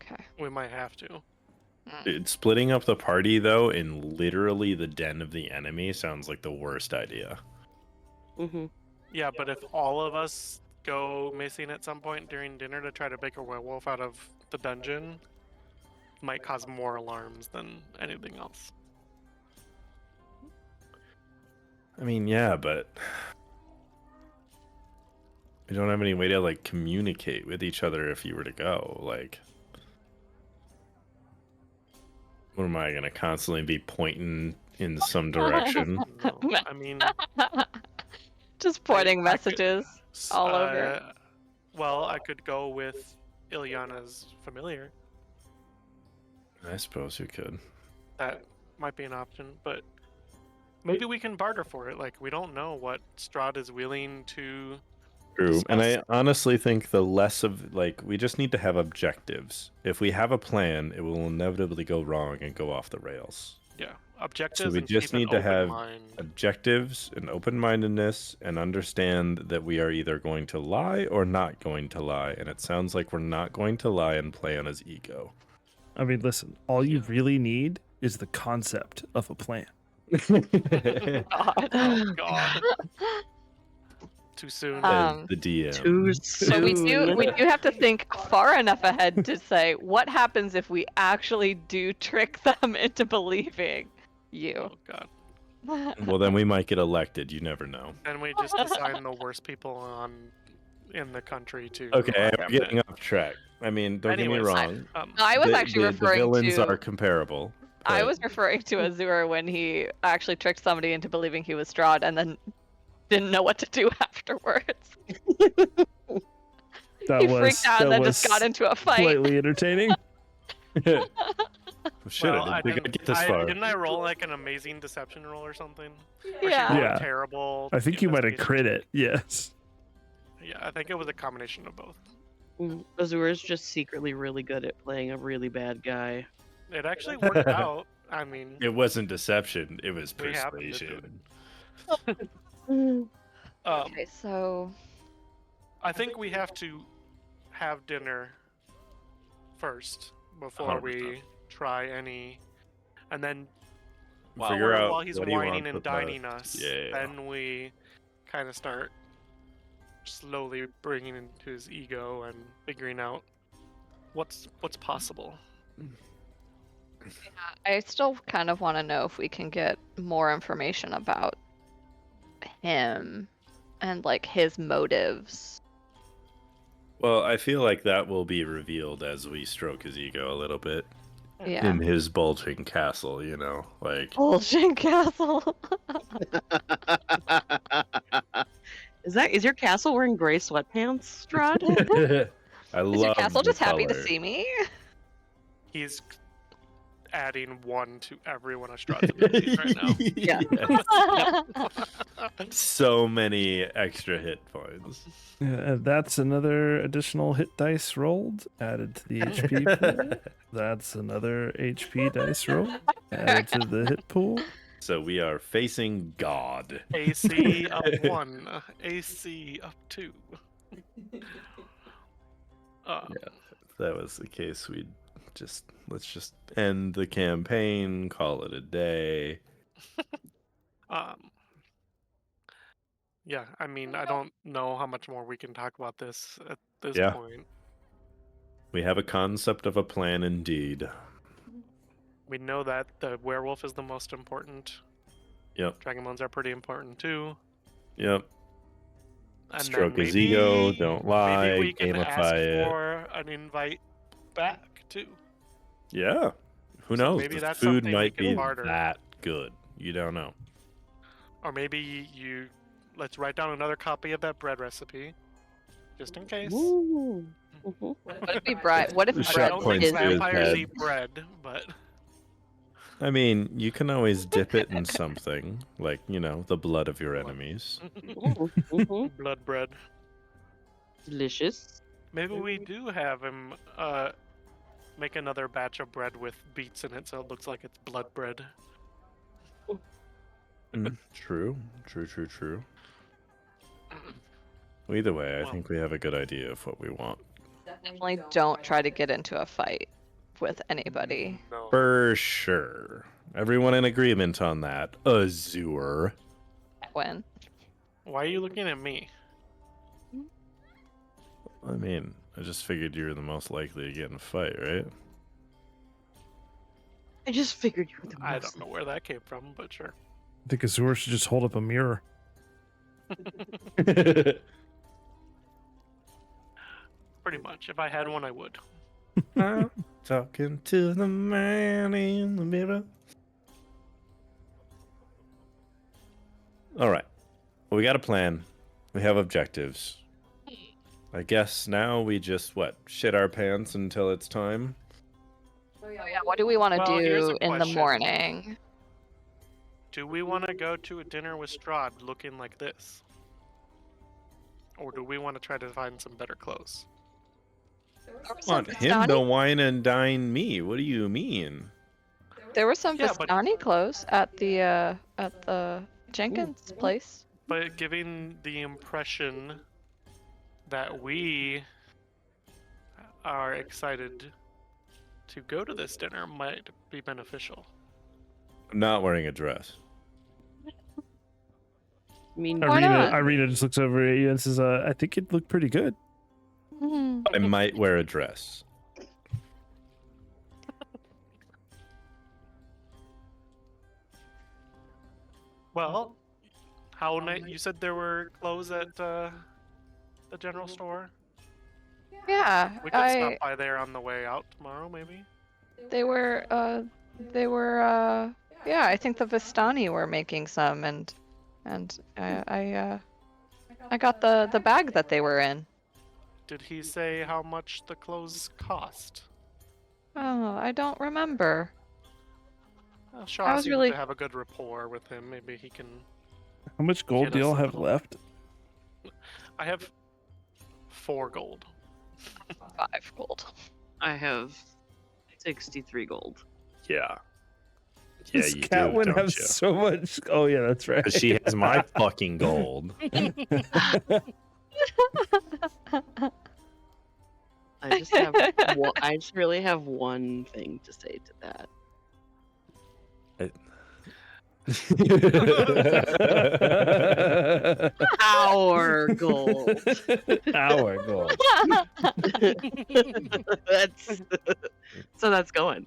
Okay. We might have to. Dude, splitting up the party though in literally the den of the enemy sounds like the worst idea. Mm-hmm. Yeah, but if all of us go missing at some point during dinner to try to make a werewolf out of the dungeon, might cause more alarms than anything else. I mean, yeah, but we don't have any way to like communicate with each other if you were to go. Like, what am I gonna constantly be pointing in some direction? No, I mean, Just pointing I could- messages all over. Well, I could go with Ilyana's familiar. I suppose we could. That might be an option, but maybe we can barter for it. Like, we don't know what Strahd is willing to. True. And I discuss. honestly think the less of like we just need to have objectives. If we have a plan, it will inevitably go wrong and go off the rails. Yeah, objectives. we and just keep an need to open have mind. Objectives and open-mindedness and understand that we are either going to lie or not going to lie, and it sounds like we're not going to lie and play on his ego. I mean, listen. All you really need is the concept of a plan. God. Oh God. Too soon. Um, The DM. Too So we do have to think far enough ahead to say what happens if we actually do trick them into believing you. Oh God. Well, then we might get elected. You never know. And we just assign the worst people in the country to. Okay, our I'm getting cabinet. off track. I mean, don't get me Anyways, wrong. I was The- actually the referring villains to. are comparable. I but- was referring to Azur when he actually tricked somebody into believing he was Strahd and then didn't know what to do afterwards. That He was freaked out that and then was just got into a fight. slightly entertaining. Oh, shit, Well, I didn't think I'd get this far. didn't I roll like an amazing deception roll or something? Or she Yeah. rolled a Yeah. terrible. I think you might have investigation? crit it. Yes. Yeah, I think it was a combination of both. Azur is just secretly really good at playing a really bad guy. It actually worked out. I mean, It wasn't deception. It was We happened to do persuasion. Okay, so I think we have to have dinner first before 100%. we try any, and then Figure out while he's what he whining wants and with dining us. us, Yeah. then we kind of start slowly bringing into his ego and figuring out what's possible. I still kind of want to know if we can get more information about him and like his motives. Well, I feel like that will be revealed as we stroke his ego a little bit Yeah. in his bulging castle, you know, like Bullshit castle. Is your castle wearing gray sweatpants, Strahd? I Is your love castle the just happy to color. see me? He's adding 1 to every one of Strahd's abilities right now. Yeah. So many extra hit points. That's another additional hit dice rolled added to the HP pool. That's another HP dice roll added to the hit pool. So we are facing God. AC up 1, AC up 2. If that was the case, let's just end the campaign, call it a day. Yeah, I mean, I don't know how much more we can talk about this at this Yeah. point. We have a concept of a plan indeed. We know that the werewolf is the most important. Yep. Dragonbones are pretty important too. Yep. And Stroke then his ego, don't lie, maybe we can ask gamify it. for an invite back too. Yeah. Who So knows? maybe The that's food something we might can be barter. that good. You don't know. Or maybe let's write down another copy of that bread recipe, just in case. Ooh. Mhm. What if we bread? What if The I shot bread don't points think to his vampires head. eat bread, but I mean, you can always dip it in something, like, you know, the blood of your enemies. Mhm. blood bread. Delicious. Maybe we do have him make another batch of bread with beets in it, so it looks like it's blood bread. True. Well, either way, I Well- think we have a good idea of what we want. Definitely don't try to get into a fight with anybody. No. For sure. Everyone in agreement on that. Azure. When Why are you looking at me? I mean, I just figured you were the most likely to get in a fight, right? I just figured you were the I most. don't know where that came from, but sure. I think Azure should just hold up a mirror. Pretty much. If I had one, I would. I'm talking to the man in the mirror. All right. Well, we got a plan. We have objectives. I guess now we just, shit our pants until it's time? Oh yeah, what do we want to Well, here's do a in the question. morning? Do we want to go to a dinner with Strahd looking like this? Or do we want to try to find some better clothes? Want him to wine and dine me. What do you mean? There were some Yeah, but- Vistani clothes at the Jenkins place. But giving the impression that we are excited to go to this dinner might be beneficial. I'm not wearing a dress. I mean, Why not? Irina just looks over at you and says, I think it looked pretty good. I might wear a dress. Well, how night? You said there were clothes at the general store. Yeah, We could stop by there on the way out tomorrow, maybe. they were yeah, I think the Vistani were making some, and I got the bag that they were in. Did he say how much the clothes cost? Oh, I don't remember. Well, Shaw I was seems really- to have a good rapport with him. Maybe he can. How much gold Get do us y'all a have little- left? I have 4 gold. 5 gold. I have 63 gold. Yeah. Yeah, This you cat do, would don't have you? so much. Oh yeah, that's right. 'Cause she has my fucking gold. I just have I just really have one thing to say to that. Our gold. Our gold. That's so that's going.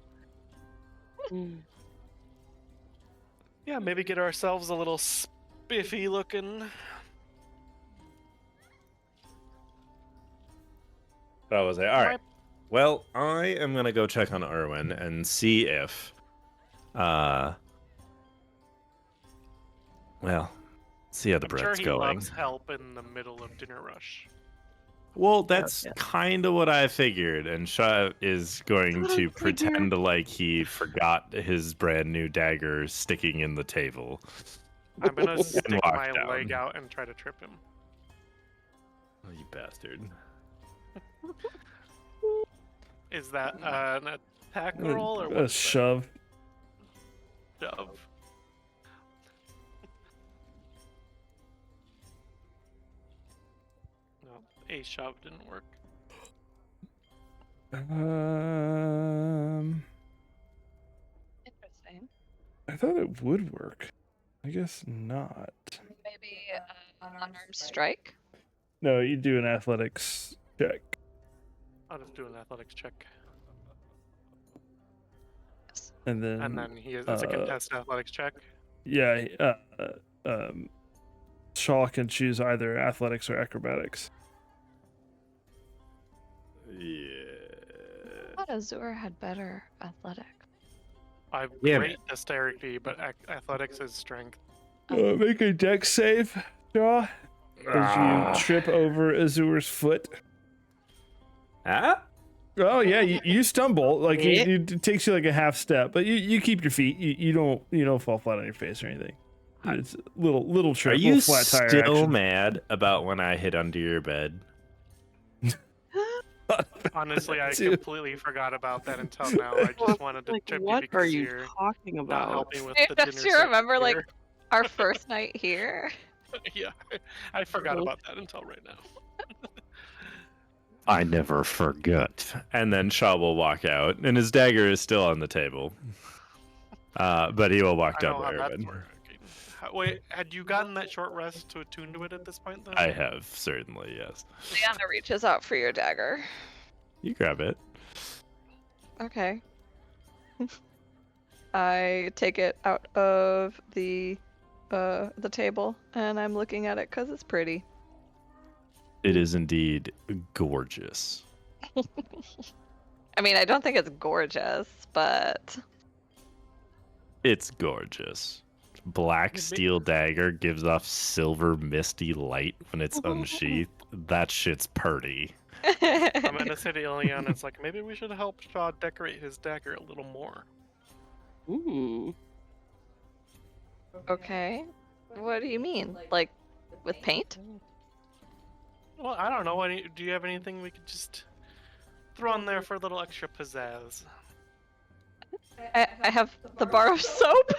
Yeah, maybe get ourselves a little spiffy looking. That was it. All right. Well, I am gonna go check on Erwin and see if, see how the I'm sure bread's he going. loves help in the middle of dinner rush. Well, that's yeah. kind of what I figured, and Shah is going That's what I to pretend figured. like he forgot his brand new dagger sticking in the table. I'm gonna stick walk my down. leg out and try to trip him. Oh, you bastard. Is that an attack roll or what? A shove. Shove? No, a shove didn't work. Interesting. I thought it would work. I guess not. Maybe unarmed strike. No, you do an athletics check. I'll just do an athletics check. And then, And then it's a contested athletics check. yeah, Shaw can choose either athletics or acrobatics. Yeah. I thought Azur had better athletics. I've Damn great dexterity, but athletics is strength. Make a dex save, Shaw, as you trip over Azur's foot. Ah? Oh yeah, you stumble like Yeah. it takes you like a half step, but you keep your feet. You don't fall flat on your face or anything. It's a little trip, Are you little flat tire still action. mad about when I hid under your bed? Honestly, I Dude. completely forgot about that until now. I just wanted to Like, trip you what because are you you're talking not about? helping with Hey, the don't dinner you set remember, like, here. Our first night here. Yeah, I forgot about that until right now. I never forget. And then Shaw will walk out, and his dagger is still on the table. But he will walk I down know to how that's Erwin. working. Wait, had you gotten that short rest to attune to it at this point, though? I have, certainly, yes. Leanna reaches out for your dagger. You grab it. Okay. I take it out of the table and I'm looking at it because it's pretty. It is indeed gorgeous. I mean, I don't think it's gorgeous, but It's gorgeous. Black steel dagger gives off silver misty light when it's unsheathed. That shit's pretty. I'm gonna say to Ileana, it's like, maybe we should help Shaw decorate his dagger a little more. Ooh. Okay. What do you mean? Like with paint? Well, I don't know. Do you have anything we could just throw on there for a little extra pizzazz? I have the bar of soap.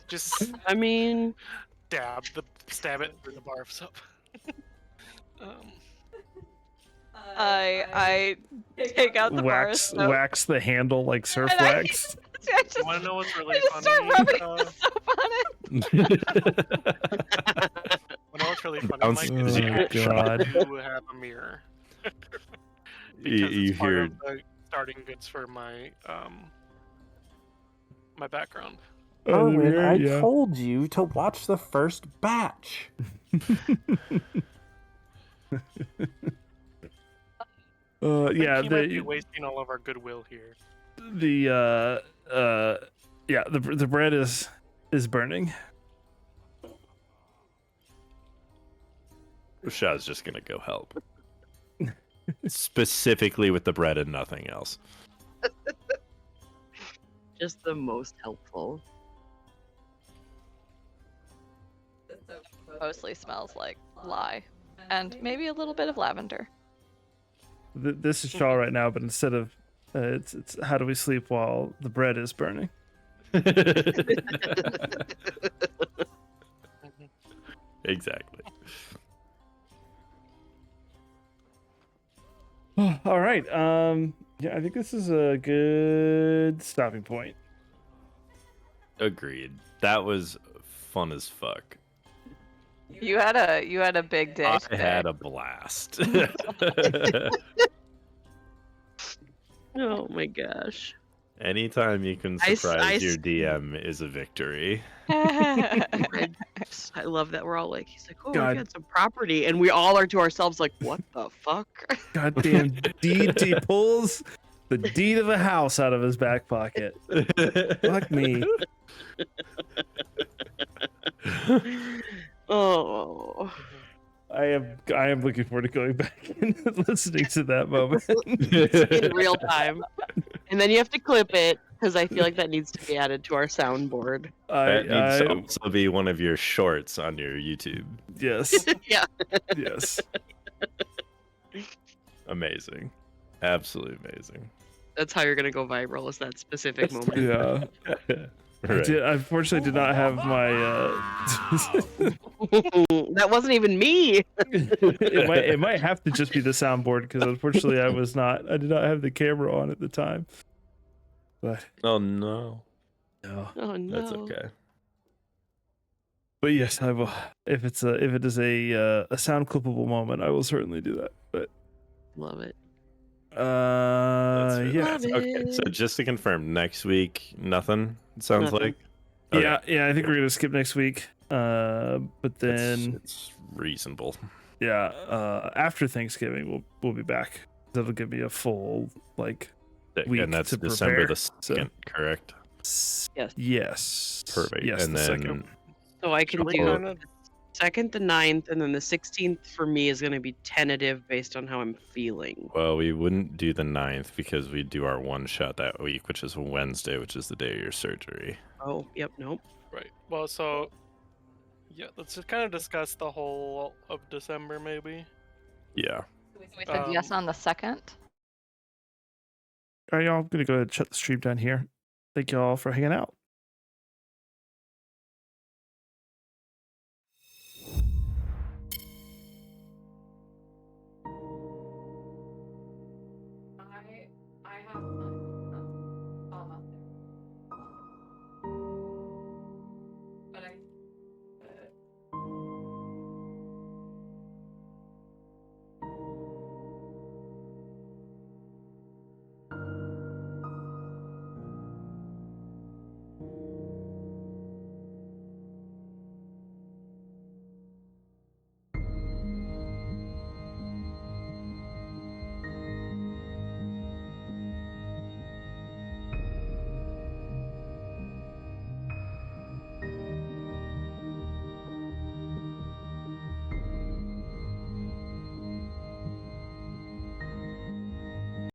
Just I mean, stab it through the bar of soap. I take out the bar of soap. wax the handle like surf And I- wax. I just, You want to know what's really I just start funny? rubbing the soap on it. You know what's really funny? Bounce- Mike, is Oh, you actually God. do have a mirror. Because You it's part hear- of the starting goods for my my background. Erwin, I told you to watch the first batch. Yeah, He might be the wasting all of our goodwill here. yeah, the bread is burning. Shaw's just gonna go help. Specifically with the bread and nothing else. just the most helpful. Mostly smells like lye and maybe a little bit of lavender. This is Shaw right now, but instead of It's how do we sleep while the bread is burning? Exactly. All right. Yeah, I think this is a good stopping point. Agreed. That was fun as fuck. You had a big day I today. had a blast. Oh my gosh. Anytime you can I surprise your s- DM is a victory. I love that we're all like, he's like, oh, God. I've got some property, and we all are to ourselves like, what the fuck? Goddamn deed. He pulls the deed of a house out of his back pocket. Fuck me. Oh, I am looking forward to going back and listening to that moment. in real time, and then you have to clip it because I feel like that needs to be added to our soundboard. That needs to I also be one of your shorts on your YouTube. yes, Yeah. yes. Amazing. Absolutely amazing. That's how you're gonna go viral, is that specific moment. Yeah. Right. I unfortunately did not have my. That wasn't even me. It might have to just be the soundboard because unfortunately I did not have the camera on at the time. But Oh no. no. Oh no. That's okay. But yes, I will. If it is a sound clippable moment, I will certainly do that. But Love it. That's really yeah, nice. Okay, so just to confirm, next week, nothing, it sounds Nothing. like? Okay. yeah. I think we're gonna skip next week. But then It's reasonable. yeah, after Thanksgiving we'll be back. That'll give me a full week And that's to December prepare, the 2nd, correct? Yes. Yes. Perfect. Yes, And the then second. So I can we do kinda- the 2nd, the 9th, and then the 16th for me is gonna be tentative based on how I'm feeling. well, we wouldn't do the 9th because we do our one shot that week, which is Wednesday, which is the day of your surgery. Oh, yep, nope. Right. Well, so yeah, let's just kind of discuss the whole of December, maybe. Yeah. We said yes on the 2nd. All right, y'all. I'm gonna go ahead and shut the stream down here. Thank y'all for hanging out.